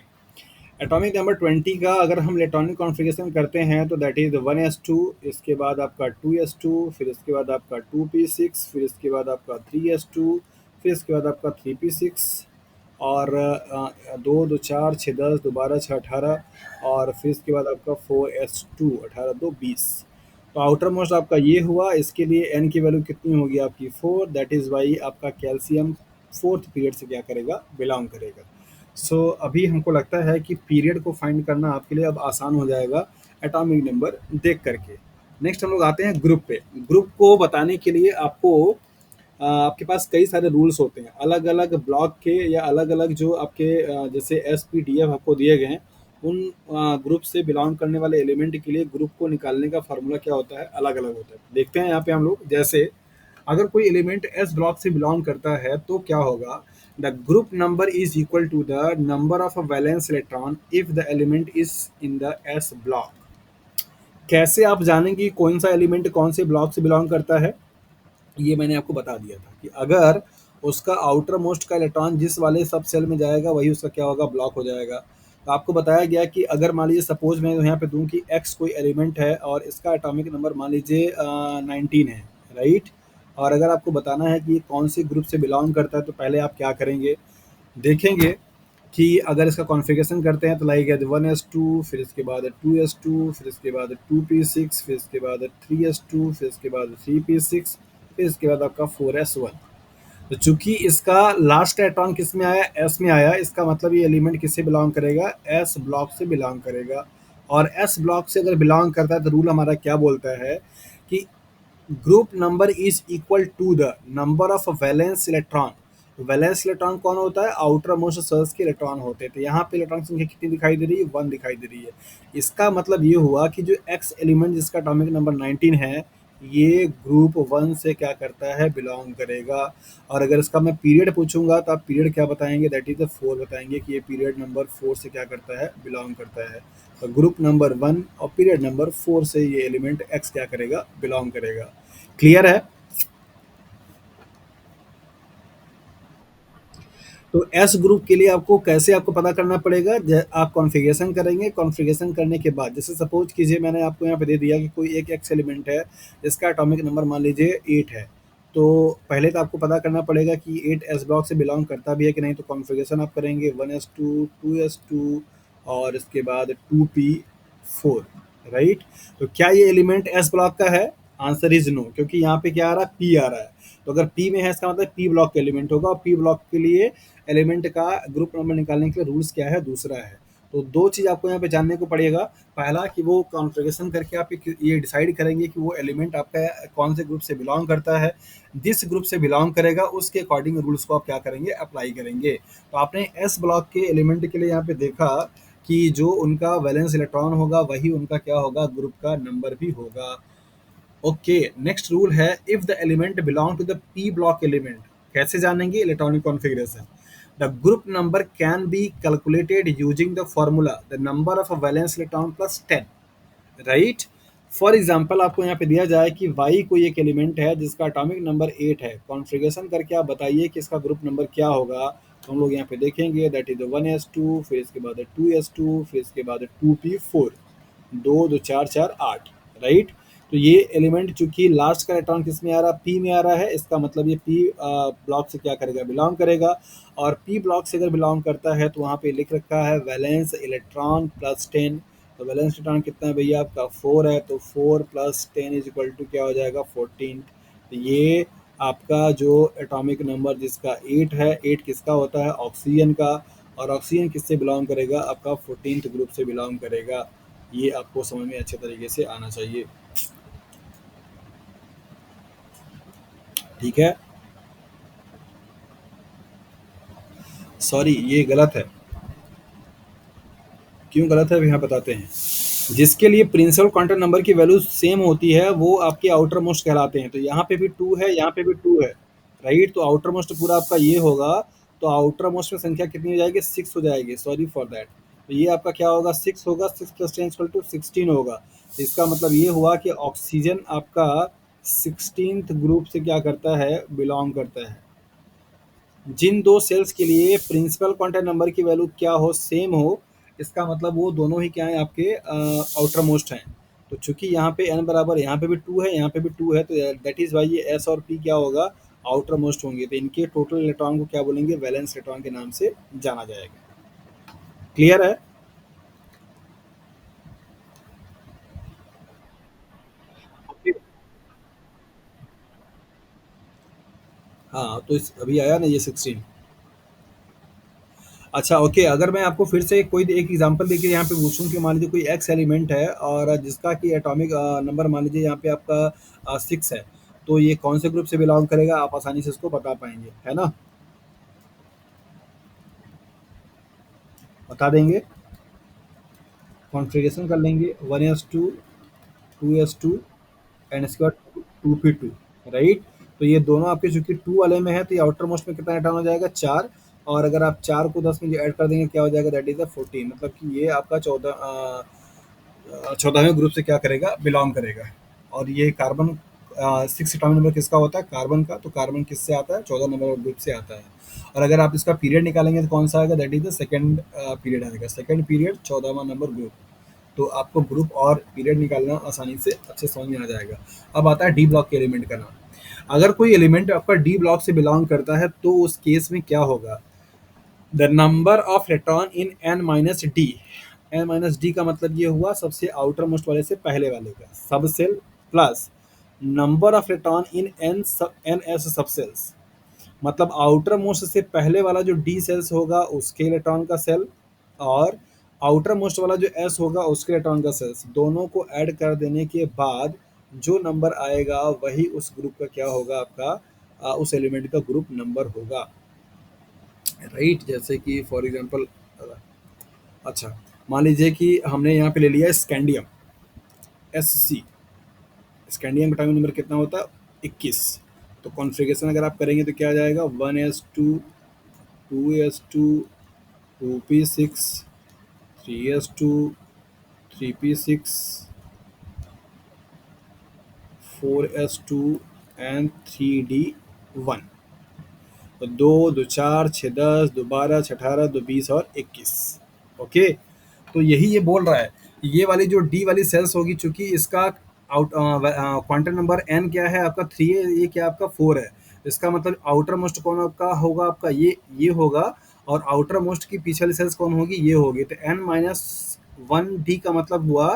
एटॉमिक नंबर 20 का अगर हम इलेक्ट्रॉनिक कॉन्फ़िगरेशन करते हैं तो दैट इज़ 1s2, इसके बाद आपका 2s2, फिर इसके बाद आपका 2p6, फिर इसके बाद आपका 3s2, फिर इसके बाद आपका 3p6, और 2 2 4 6 10, दोबारा 6 18, और फिर इसके बाद आपका 4s2, 18 2 20। तो आउटर मोस्ट आपका ये हुआ। इसके लिए एन की वैल्यू कितनी होगी आपकी 4, दैट इज़ वाई आपका कैल्शियम फोर्थ पीरियड से क्या करेगा, बिलोंग करेगा। अभी हमको लगता है कि पीरियड को फाइंड करना आपके लिए अब आसान हो जाएगा एटॉमिक नंबर देख करके। नेक्स्ट हम लोग आते हैं ग्रुप पे। ग्रुप को बताने के लिए आपको आपके पास कई सारे रूल्स होते हैं, अलग अलग ब्लॉक के या अलग अलग जो आपके जैसे एस पी डी एफ आपको दिए गए हैं, उन ग्रुप से बिलोंग करने वाले एलिमेंट के लिए ग्रुप को निकालने का फार्मूला क्या होता है, अलग अलग होता है। देखते हैं यहाँ पे हम लोग। जैसे अगर कोई एलिमेंट एस ब्लॉक से बिलोंग करता है तो क्या होगा, the group number is equal to the number of a valence electron if the element is in the s block. कैसे आप जानेंगे कि कौन सा एलिमेंट कौन से ब्लॉक से बिलोंग करता है? ये मैंने आपको बता दिया था कि अगर उसका आउटर मोस्ट का इलेक्ट्रॉन जिस वाले सब सेल में जाएगा वही उसका क्या होगा, ब्लॉक हो जाएगा। तो आपको बताया गया कि अगर मान लीजिए सपोज मैं यहाँ पे दूं कि एक्स कोई एलिमेंट है और इसका एटॉमिक नंबर मान लीजिए 19 है, राइट। और अगर आपको बताना है कि ये कौन से ग्रुप से बिलोंग करता है तो पहले आप क्या करेंगे, देखेंगे कि अगर इसका कॉन्फ़िगरेशन करते हैं तो लाइक है 1s2, फिर इसके बाद 2s2, फिर इसके बाद 2p6, फिर इसके बाद 3s2, फिर इसके बाद 3p6, फिर इसके बाद आपका 4s1। तो चूंकि इसका लास्ट इलेक्ट्रॉन किस में आया, एस में आया, इसका मतलब ये एलिमेंट किससे बिलोंग करेगा, एस ब्लॉक से बिलोंग करेगा। और एस ब्लॉक से अगर बिलोंग करता है तो रूल हमारा क्या बोलता है कि group number is equal to the number of valence electron. Valence electron कौन होता है, आउटर मोस्ट सेल्स के इलेक्ट्रॉन होते हैं। तो यहाँ पे इलेक्ट्रॉन संख्या कितनी दिखाई दे रही है, 1 दिखाई दे रही है। इसका मतलब ये हुआ कि जो एक्स एलिमेंट जिसका एटॉमिक नंबर 19 है, ये ग्रुप 1 से क्या करता है, बिलोंग करेगा। और अगर इसका मैं पीरियड पूछूंगा तो आप पीरियड क्या बताएंगे, दैट इज द 4 बताएंगे कि ये पीरियड नंबर 4 से क्या करता है, बिलोंग करता है। तो ग्रुप नंबर 1 और पीरियड नंबर 4 से ये एलिमेंट एक्स क्या करेगा, बिलोंग करेगा। क्लियर है? तो एस ग्रुप के लिए आपको कैसे आपको पता करना पड़ेगा, आप कॉन्फ़िगरेशन करेंगे। कॉन्फ़िगरेशन करने के बाद जैसे सपोज कीजिए मैंने आपको यहाँ पे दे दिया कि कोई एक एक्स एलिमेंट है, इसका एटॉमिक नंबर मान लीजिए 8 है। तो पहले तो आपको पता करना पड़ेगा कि 8 एस ब्लॉक से बिलोंग करता भी है कि नहीं। तो कॉन्फ़िगरेशन आप करेंगे 1s2, 2s2, और इसके बाद 2p4, राइट। तो क्या ये एलिमेंट एस ब्लॉक का है? आंसर इज नो, क्योंकि यहाँ पे क्या आ रहा है, पी आ रहा है। तो अगर पी में है इसका मतलब पी ब्लॉक का एलिमेंट होगा, और पी ब्लॉक के लिए एलिमेंट का ग्रुप नंबर निकालने के लिए रूल्स क्या है, दूसरा है। तो दो चीज़ आपको यहाँ पे जानने को पड़ेगा। पहला कि वो कॉन्फ़िगरेशन करके आप ये डिसाइड करेंगे कि वो एलिमेंट आपका कौन से ग्रुप से बिलोंग करता है। जिस ग्रुप से बिलोंग करेगा उसके अकॉर्डिंग रूल्स को आप क्या करेंगे, अप्लाई करेंगे। तो आपने एस ब्लॉक के एलिमेंट के लिए यहाँ पे देखा कि जो उनका वैलेंस इलेक्ट्रॉन होगा वही उनका क्या होगा, ग्रुप का नंबर भी होगा। ओके। नेक्स्ट रूल है, if the element belong to the p block element. कैसे जानेंगे, electronic configuration. The group number can be calculated using the formula the number of valence electron plus 10, right. For example आपको यहाँ पे दिया जाए कि Y कोई एक एलिमेंट है जिसका अटोमिक नंबर 8 है। कॉन्फ़िगरेशन करके आप बताइए कि इसका ग्रुप नंबर क्या होगा। तो हम लोग यहाँ पे देखेंगे दैट इज 1s2, फिर इसके बाद 2s2, फिर इसके बाद 2p4, 2 2 4 4 8, राइट। तो ये एलिमेंट चूंकि लास्ट का इलेक्ट्रॉन किस में आ रहा है, पी में आ रहा है, इसका मतलब ये पी ब्लॉक से क्या करेगा, बिलोंग करेगा। और पी ब्लॉक से अगर बिलोंग करता है तो वहाँ पे लिख रखा है वैलेंस इलेक्ट्रॉन प्लस 10। तो वैलेंस इलेक्ट्रॉन कितना है भैया आपका, 4 है। तो 4 प्लस 10 इज इक्वल टू क्या हो जाएगा, 14। तो ये आपका जो एटॉमिक नंबर जिसका 8 है, 8 किसका होता है? ऑक्सीजन का। और ऑक्सीजन किससे बिलोंग करेगा? आपका 14th ग्रुप से बिलोंग करेगा। ये आपको समझ में अच्छे तरीके से आना चाहिए। ठीक है। सॉरी, ये गलत है। क्यों गलत है, यहाँ बताते हैं। जिसके लिए प्रिंसिपल क्वांटम नंबर की वैल्यू सेम होती है वो आपके आउटर मोस्ट कहलाते हैं। तो यहाँ पे भी 2 है, यहाँ पे भी 2 है, राइट। तो आउटर मोस्ट पूरा आपका ये होगा। तो आउटर मोस्ट में संख्या कितनी हो जाएगी? 6 हो जाएगी। Sorry for that. तो ये आपका क्या होगा? 6 होगा। 6 प्लस 10 इक्वल टू 16 होगा। तो इसका मतलब ये हुआ कि ऑक्सीजन आपका 16th ग्रुप से क्या करता है? बिलोंग करता है। जिन दो सेल्स के लिए प्रिंसिपल क्वांटम नंबर की वैल्यू क्या हो? सेम हो। इसका मतलब वो दोनों ही क्या है? आपके आउटर मोस्ट हैं। तो चूंकि यहाँ पे n बराबर, यहाँ पे भी 2 है, यहाँ पे भी 2 है, तो दैट इज वाई ये s और p क्या होगा? आउटर मोस्ट होंगे। तो इनके टोटल इलेक्ट्रॉन को क्या बोलेंगे? वैलेंस इलेक्ट्रॉन के नाम से जाना जाएगा। क्लियर है? हाँ, तो इस अभी आया ना ये 16। अच्छा, ओके। अगर मैं आपको फिर से कोई एक एग्जांपल देके यहाँ पे पूछूं कि मान लीजिए कोई एक्स एलिमेंट है और जिसका कि एटॉमिक नंबर मान लीजिए यहाँ पे आपका 6 है। तो ये कौन से ग्रुप से बिलोंग करेगा? आप आसानी से इसको बता पाएंगे, है ना? बता देंगे। कॉन्फ़िगरेशन कर लेंगे 1s2, 2s2 एंड इसके बाद 2p2, राइट। तो ये दोनों आपके चूंकि 2 वाले में है तो ये आउटर मोस्ट में कितना रिटर्न हो जाएगा? 4। और अगर आप 4 को 10 में ऐड कर देंगे क्या हो जाएगा? That is 14। मतलब कि ये आपका 14वें ग्रुप से क्या करेगा? बिलोंग करेगा। और ये कार्बन 6 एटॉमिक नंबर किसका होता है? कार्बन का। तो कार्बन किससे आता है? 14 नंबर ग्रुप से आता है। और अगर आप इसका पीरियड निकालेंगे तो कौन सा आएगा? That is the second period आएगा। सेकंड पीरियड 14वां नंबर ग्रुप। तो आपको ग्रुप और पीरियड निकालना आसानी से अच्छे समझ में आ जाएगा। अब आता है डी ब्लॉक के एलिमेंट का नाम। अगर कोई एलिमेंट आपका डी ब्लॉक से बिलोंग करता है तो उस केस में क्या होगा? The number of electron in n minus d. N minus d का मतलब ये हुआ सबसे आउटर मोस्ट वाले से पहले वाले का sub shell, plus number of electron in n s sub shells. मतलब आउटर मोस्ट से पहले वाला जो डी सेल्स होगा उसके इलेक्ट्रॉन का सेल, और आउटर मोस्ट वाला जो एस होगा उसके इलेक्ट्रॉन का सेल्स, दोनों को ऐड कर देने के बाद जो नंबर आएगा वही उस ग्रुप का क्या होगा? आपका उस एलिमेंट का ग्रुप नंबर होगा, राइट। जैसे कि फॉर एग्जांपल, अच्छा, मान लीजिए कि हमने यहाँ पे ले लिया स्कैंडियम, SC। स्कैंडियम का एटॉमिक नंबर कितना होता है? 21। तो कॉन्फ़िगरेशन अगर आप करेंगे तो क्या आ जाएगा? 1s2, 2s2, 2p6, 3s2, 3p6, 4s2 and 3d1। तो 2 2 4 6 10, 2 12 6 18, 2 20 और 21। ओके। तो यही ये बोल रहा है। ये वाली जो डी वाली सेल्स होगी, चूंकि इसका आउट क्वांटम नंबर एन क्या है? आपका 3 है। ये क्या आपका 4 है। इसका मतलब आउटर मोस्ट कौन आपका होगा? आपका ये होगा। और आउटर मोस्ट की पीछे वाली सेल्स कौन होगी? ये होगी। तो n-1 डी का मतलब हुआ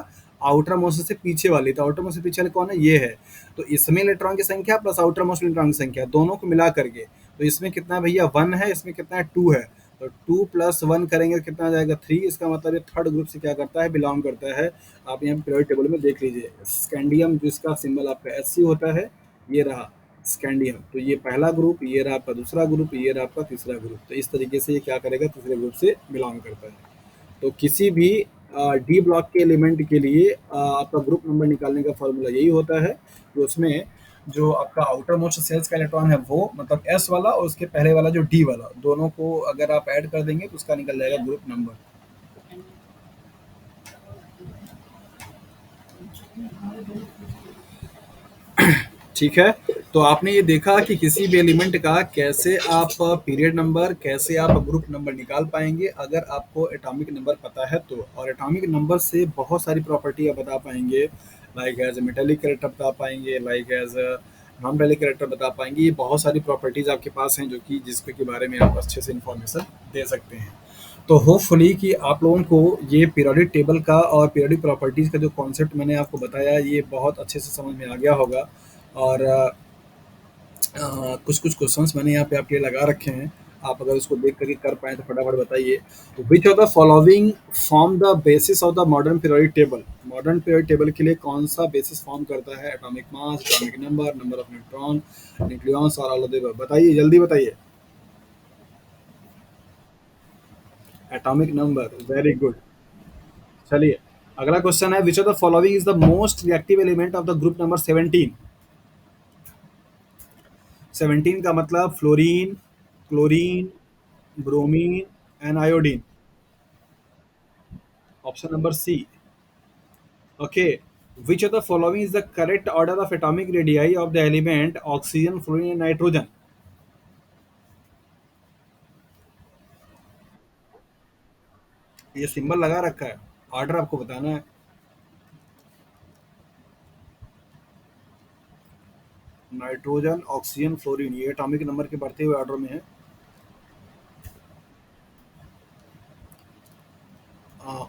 आउटर मोस्ट से पीछे वाली। तो आउटर मोस्ट से पीछे वाली कौन है? ये है। तो इसमें इलेक्ट्रॉन की संख्या प्लस आउटर मोस्ट इलेक्ट्रॉन की संख्या दोनों को मिला करके, तो इसमें कितना है भैया? 1 है, इसमें कितना है? 2 है। तो 2 प्लस 1 करेंगे तो कितना आ जाएगा? 3। इसका मतलब ये थर्ड ग्रुप से क्या करता है? बिलोंग करता है। आप यहाँ पीरियोडिक टेबल में देख लीजिए, स्कैंडियम जिसका सिंबल आपका SC होता है, ये रहा स्कैंडियम। तो ये पहला ग्रुप, ये रहा आपका दूसरा ग्रुप, ये रहा आपका तीसरा ग्रुप। तो इस तरीके से ये क्या करेगा? तीसरे ग्रुप से बिलोंग करता है। तो किसी भी डी ब्लॉक के एलिमेंट के लिए आपका ग्रुप नंबर निकालने का फॉर्मूला यही होता है कि उसमें जो आपका आउटर मोस्ट सेल्स का इलेक्ट्रॉन है वो मतलब एस वाला, और उसके पहले वाला जो डी वाला, दोनों को अगर आप ऐड कर देंगे तो उसका निकल जाएगा ग्रुप नंबर। ठीक है। तो आपने ये देखा कि किसी भी एलिमेंट का कैसे आप पीरियड नंबर, कैसे आप ग्रुप नंबर निकाल पाएंगे अगर आपको एटॉमिक नंबर पता है तो। और एटॉमिक नंबर से बहुत सारी प्रॉपर्टी आप बता पाएंगे, लाइक एज मेटेलिक कैरेक्टर बता पाएंगे, like as non metallic character बता पाएंगे। ये बहुत सारी प्रॉपर्टीज आपके पास हैं जो कि जिसके के बारे में आप अच्छे से इंफॉर्मेशन दे सकते हैं। तो होपफुली कि आप लोगों को ये पीरियोडिक टेबल का और पीरियोडिक प्रॉपर्टीज़ का जो कॉन्सेप्ट मैंने आपको बताया ये बहुत अच्छे से समझ में आ गया होगा। और कुछ कुछ क्वेश्चंस मैंने यहाँ पे आपके लिए लगा रखे हैं, आप अगर उसको देख करके कर पाए तो फटाफट बताइए। विच of the following form the basis of the modern periodic table? Modern periodic table के लिए कौन सा बेसिस फॉर्म करता है? Atomic mass, atomic number, number of neutron, nucleons और ऑल ऑफ द अबव? बताइए, जल्दी बताइए। Atomic number, very good. चलिए, अगला क्वेश्चन है, विच of the following is the most reactive element of the group number 17? 17 का मतलब fluorine, chlorine, bromine and iodine. Option number c. Okay, which of the following is the correct order of atomic radii of the element oxygen, fluorine and nitrogen? ये symbol लगा रखा है, order आपको बताना है। Nitrogen, oxygen, fluorine, ये atomic number के बढ़ते हुए ऑर्डर में है।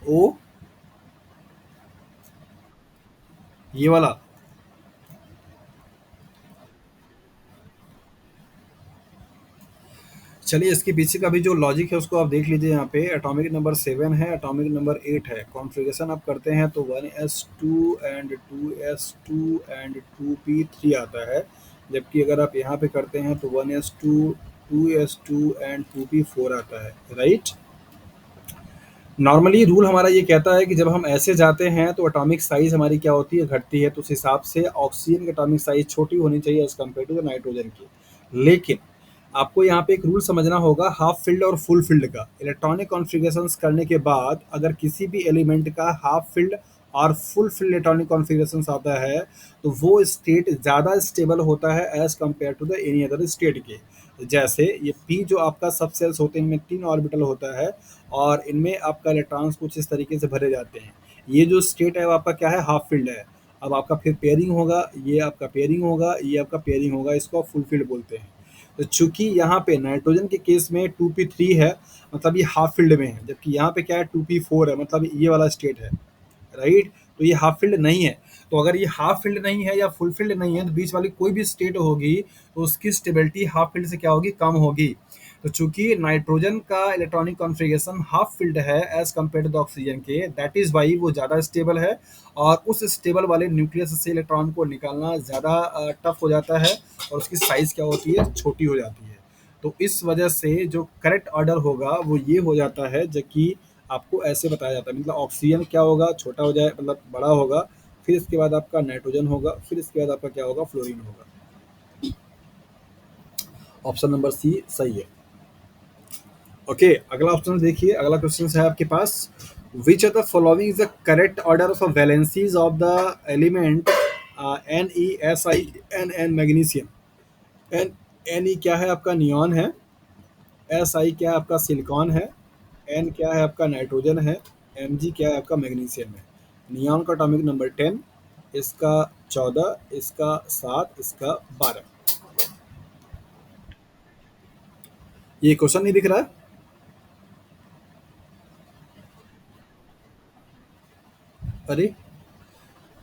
ओ, ये वाला। चलिए, इसके पीछे का भी जो लॉजिक है उसको आप देख लीजिए। यहाँ पे एटॉमिक नंबर 7 है, एटॉमिक नंबर 8 है। कॉन्फ़िगरेशन आप करते हैं तो 1s2 and 2s2 and 2p3 आता है। जबकि अगर आप यहाँ पे करते हैं तो 1s2, 2s2 एंड 2p4 आता है, राइट? नॉर्मली रूल हमारा ये कहता है कि जब हम ऐसे जाते हैं तो एटॉमिक साइज हमारी क्या होती है, घटती है। तो उस हिसाब से ऑक्सीजन की एटॉमिक साइज छोटी होनी चाहिए as compared to the nitrogen की। लेकिन आपको यहाँ पे एक रूल समझना होगा हाफ फील्ड और फुल फील्ड का। इलेक्ट्रॉनिक कॉन्फ़िगरेशंस करने के बाद अगर किसी भी एलिमेंट का हाफ फील्ड और फुल फील्ड इलेक्ट्रॉनिक कॉन्फ़िगरेशंस आता है तो वो स्टेट ज़्यादा स्टेबल होता है as compared to the any other state के। जैसे ये पी जो आपका सब सेल्स होते हैं, इनमें 3 ऑर्बिटल होता है और इनमें आपका इलेक्ट्रॉन्स कुछ इस तरीके से भरे जाते हैं। ये जो स्टेट है वो आपका क्या है, हाफ फील्ड है। अब आपका फिर पेयरिंग होगा, ये आपका पेयरिंग होगा, ये आपका पेयरिंग होगा, इसको आप फुल फील्ड बोलते हैं। तो चूंकि यहाँ पे नाइट्रोजन के केस में 2p3 है, मतलब ये हाफ फील्ड में है। जबकि यहाँ पे क्या है, 2p4 है, मतलब ये वाला स्टेट है, राइट? तो ये हाफ फील्ड नहीं है। तो अगर ये हाफ फील्ड नहीं है या फुल फील्ड नहीं है तो बीच वाली कोई भी स्टेट होगी तो उसकी स्टेबिलिटी हाफ फील्ड से क्या होगी, कम होगी। तो चूंकि नाइट्रोजन का इलेक्ट्रॉनिक कॉन्फ़िगरेशन हाफ फील्ड है as compared to the oxygen के, दैट इज वाई वो ज़्यादा स्टेबल है। और उस स्टेबल वाले न्यूक्लियस से इलेक्ट्रॉन को निकालना ज़्यादा टफ हो जाता है और उसकी साइज़ क्या होती है, छोटी हो जाती है। तो इस वजह से जो करेक्ट ऑर्डर होगा वो ये हो जाता है, जो कि आपको ऐसे बताया जाता है। मतलब ऑक्सीजन क्या होगा, छोटा हो जाए, मतलब बड़ा होगा, फिर इसके बाद आपका नाइट्रोजन होगा, फिर इसके बाद आपका क्या होगा, फ्लोरीन होगा। ऑप्शन नंबर सी सही है। ओके, अगला ऑप्शन देखिए, अगला क्वेश्चन है आपके पास, which of the following is the correct order of valencies of the element N E S I N N magnesium? N, N E क्या है आपका, नियॉन है। एस आई क्या है आपका, सिलिकॉन है। एन क्या है आपका, नाइट्रोजन है। एम जी क्या है आपका, मैग्नीशियम है। नियॉन का एटॉमिक नंबर 10, इसका 14, इसका 7, इसका 12। ये क्वेश्चन नहीं दिख रहा है? अरे,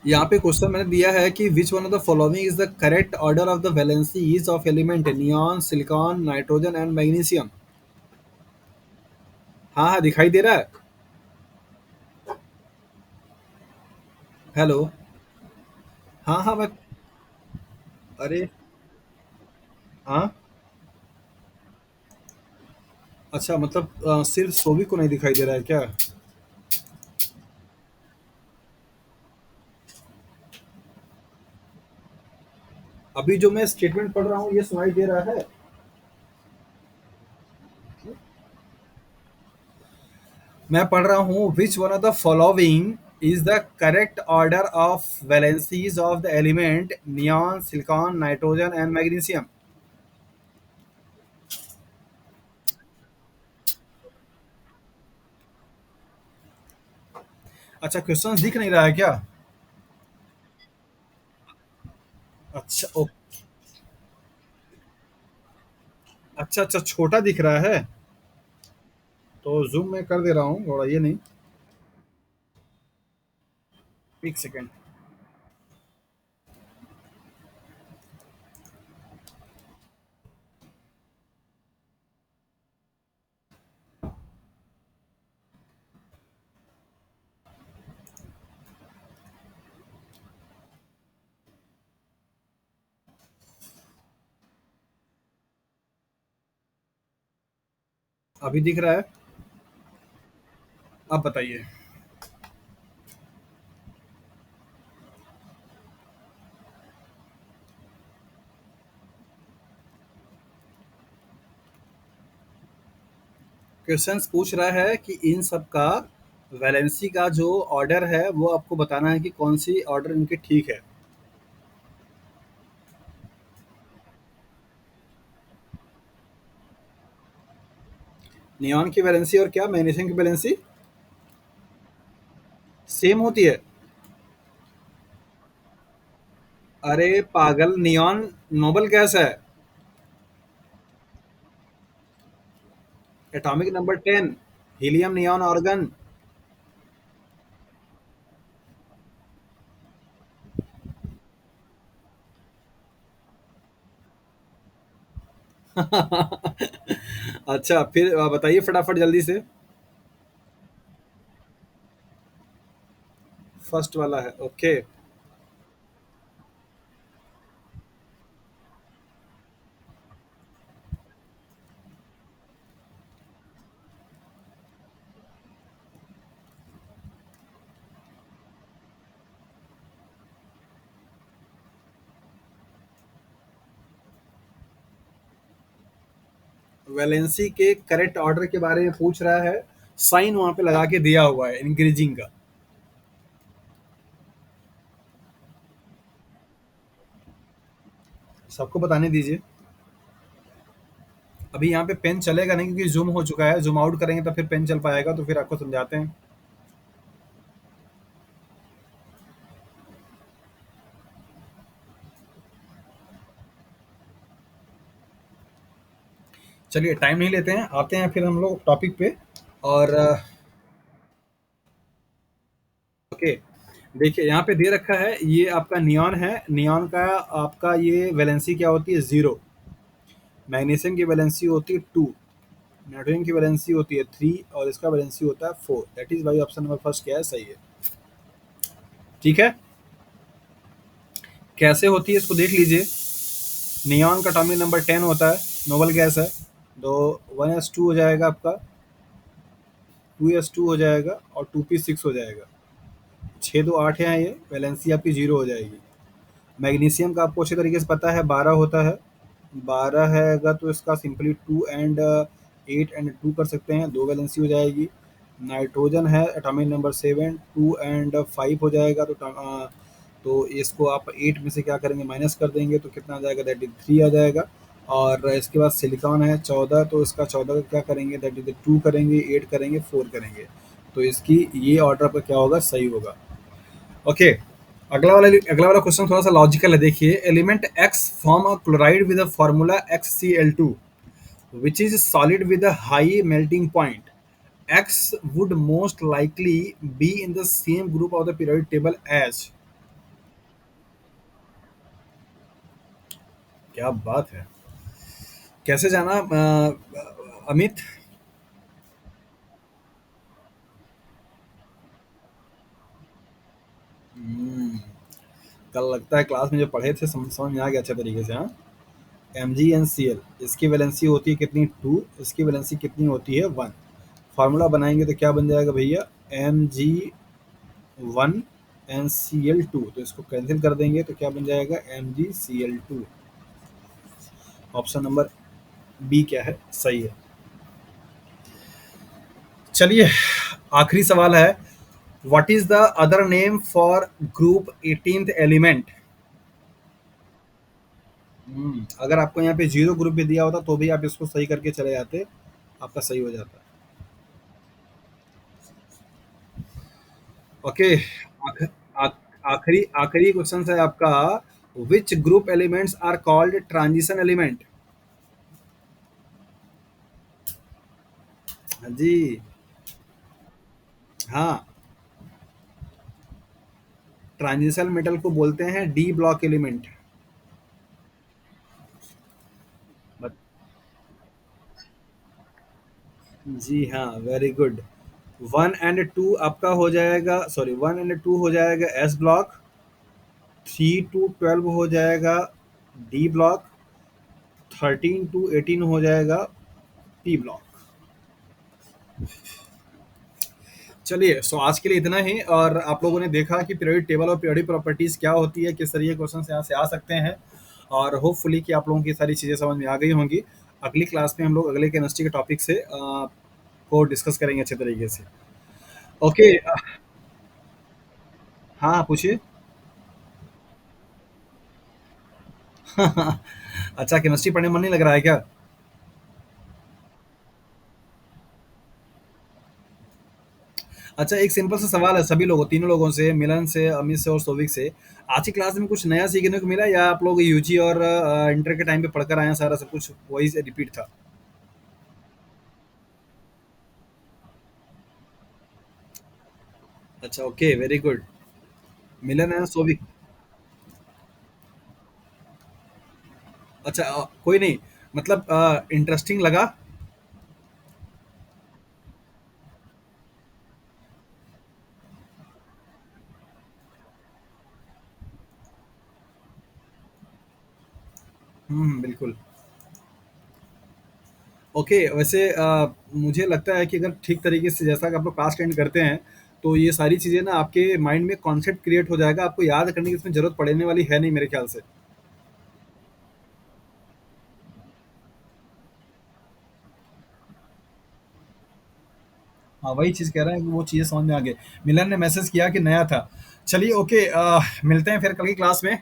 यहाँ पे क्वेश्चन मैंने दिया है कि which one of the following is the correct order of the valencies of element neon, silicon, nitrogen and magnesium. हाँ हाँ, दिखाई दे रहा है। हेलो। हाँ हाँ, मैं, अरे, हाँ, अच्छा, मतलब सिर्फ सोवी को नहीं दिखाई दे रहा है क्या? अभी जो मैं स्टेटमेंट पढ़ रहा हूँ ये सुनाई दे रहा है? मैं पढ़ रहा हूँ, which one of the following is the correct order of valencies of the element neon, silicon, nitrogen and magnesium. अच्छा, क्वेश्चन दिख नहीं रहा है क्या? अच्छा, ओ, अच्छा अच्छा, छोटा दिख रहा है। तो जूम में कर दे रहा हूँ, थोड़ा ये नहीं। एक सेकेंड। अभी दिख रहा है? आप बताइए। क्वेश्चंस पूछ रहा है कि इन सब का वैलेंसी का जो ऑर्डर है वो आपको बताना है कि कौन सी ऑर्डर इनकी ठीक है। नियॉन की वैलेंसी और क्या मैग्नीशियम की वैलेंसी सेम होती है? अरे पागल, नियॉन नोबल गैस है। Atomic number 10, helium neon organ. अच्छा फिर बताइए फटाफट जल्दी से। फर्स्ट वाला है, ओके। वैलेंसी के करेक्ट ऑर्डर के बारे में पूछ रहा है। साइन वहां पे लगा के दिया हुआ है इंक्रीजिंग का। सबको बताने दीजिए। अभी यहाँ पे पेन चलेगा नहीं क्योंकि जूम हो चुका है। जूम आउट करेंगे तो फिर पेन चल पाएगा, तो फिर आपको समझाते हैं। चलिए टाइम नहीं लेते हैं, आते हैं फिर हम लोग टॉपिक पे। और ओके, देखिए यहाँ पे दे रखा है ये आपका नियॉन है। नियॉन का आपका ये वैलेंसी क्या होती है? जीरो। मैग्नीशियम की वैलेंसी होती है टू। नाइट्रोजन की वैलेंसी होती है थ्री। और इसका वैलेंसी होता है four. That is why option number first क्या है, सही है। ठीक है। कैसे होती है इसको देख लीजिए। नियॉन का एटॉमिक नंबर 10 होता है, नोबल गैस है। तो 1s2 हो जाएगा आपका, 2s2 हो जाएगा और 2p6 हो जाएगा। 6 2 8 है, ये वैलेंसी आपकी जीरो हो जाएगी। मैग्नीशियम का आपको अच्छे तरीके से पता है 12 होता है। 12 हैगा तो इसका सिंपली 2 एंड 8 एंड 2 कर सकते हैं, दो वैलेंसी हो जाएगी। नाइट्रोजन है एटॉमिक नंबर 7, 2 एंड 5 हो जाएगा। तो इसको आप 8 में से क्या करेंगे, माइनस कर देंगे तो कितना आ जाएगा, दैट इज 3 आ जाएगा। और इसके बाद सिलिकॉन है 14, तो इसका 14 का क्या करेंगे, दैट इज 2 करेंगे, 8 करेंगे, 4 करेंगे। तो इसकी ये ऑर्डर आपका क्या होगा, सही होगा। ओके। अगला वाला क्वेश्चन थोड़ा सा लॉजिकल है, देखिए। Element x form a chloride with a formula XCl2 which is solid with a high melting point. X would most likely be in the same group of the periodic table as। क्या बात है! कैसे जाना अमित? हम्म, कल लगता है class में जो पढ़े थे समझ में आ गया अच्छे तरीके से, हाँ। MgNCl, इसकी वैलेंसी होती है कितनी, टू। इसकी वैलेंसी कितनी होती है, वन। फार्मूला बनाएंगे तो क्या बन जाएगा भैया, Mg1NCl2। तो इसको कैंसिल कर देंगे तो क्या बन जाएगा, MgCl2। ऑप्शन नंबर बी क्या है, सही है। चलिए, आखिरी सवाल है। What is the other name for group 18th element? अगर आपको यहाँ पे जीरो ग्रुप भी दिया होता तो भी आप इसको सही करके चले जाते, आपका सही हो जाता। ओके। आख, आख, आखिरी आखिरी क्वेश्चन है आपका। Which group elements are called transition element? हाँ जी। हाँ, ट्रांजिशन मेटल को बोलते हैं डी ब्लॉक एलिमेंट। जी हाँ, वेरी गुड। 1 एंड 2 आपका हो जाएगा, सॉरी, 1 एंड 2 हो जाएगा एस ब्लॉक। 3 to 12 हो जाएगा डी ब्लॉक। 13 to 18 हो जाएगा पी ब्लॉक। चलिए, सो आज के लिए इतना ही। और आप लोगों ने देखा कि पीरियोडिक टेबल और पीरियोडिक प्रॉपर्टीज क्या होती है, किस तरीके के क्वेश्चन यहाँ से आ सकते हैं, और होपफुली कि आप लोगों की सारी चीज़ें समझ में आ गई होंगी। अगली क्लास में हम लोग अगले केमिस्ट्री के टॉपिक से को डिस्कस करेंगे अच्छे तरीके से। ओके। हाँ, पूछिए। अच्छा, केमिस्ट्री पढ़ने में मन नहीं लग रहा है क्या? अच्छा, एक सिंपल सा सवाल है सभी लोगों, तीनों लोगों से, मिलन से, अमित से और सोविक से। आज की क्लास में कुछ नया सीखने को मिला, या आप लोग यूजी और इंटर के टाइम पे पढ़कर आए हैं, सारा सब कुछ वही से रिपीट था? अच्छा, ओके, वेरी गुड। मिलन है सोविक। अच्छा, कोई नहीं, मतलब इंटरेस्टिंग लगा। बिल्कुल। ओके, वैसे मुझे लगता है कि अगर ठीक तरीके से जैसा कि आप लोग क्लास अटेंड करते हैं, तो ये सारी चीज़ें ना आपके माइंड में कॉन्सेप्ट क्रिएट हो जाएगा, आपको याद करने की इसमें ज़रूरत पड़ने वाली है नहीं मेरे ख्याल से। हाँ, वही चीज़ कह रहे हैं कि वो चीज़ें समझ में आ गई। मिलन ने मैसेज किया कि नया था। चलिए, ओके, मिलते हैं फिर कल की क्लास में।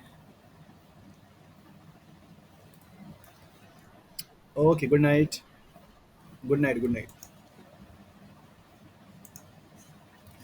Okay, good night. Good night, good night.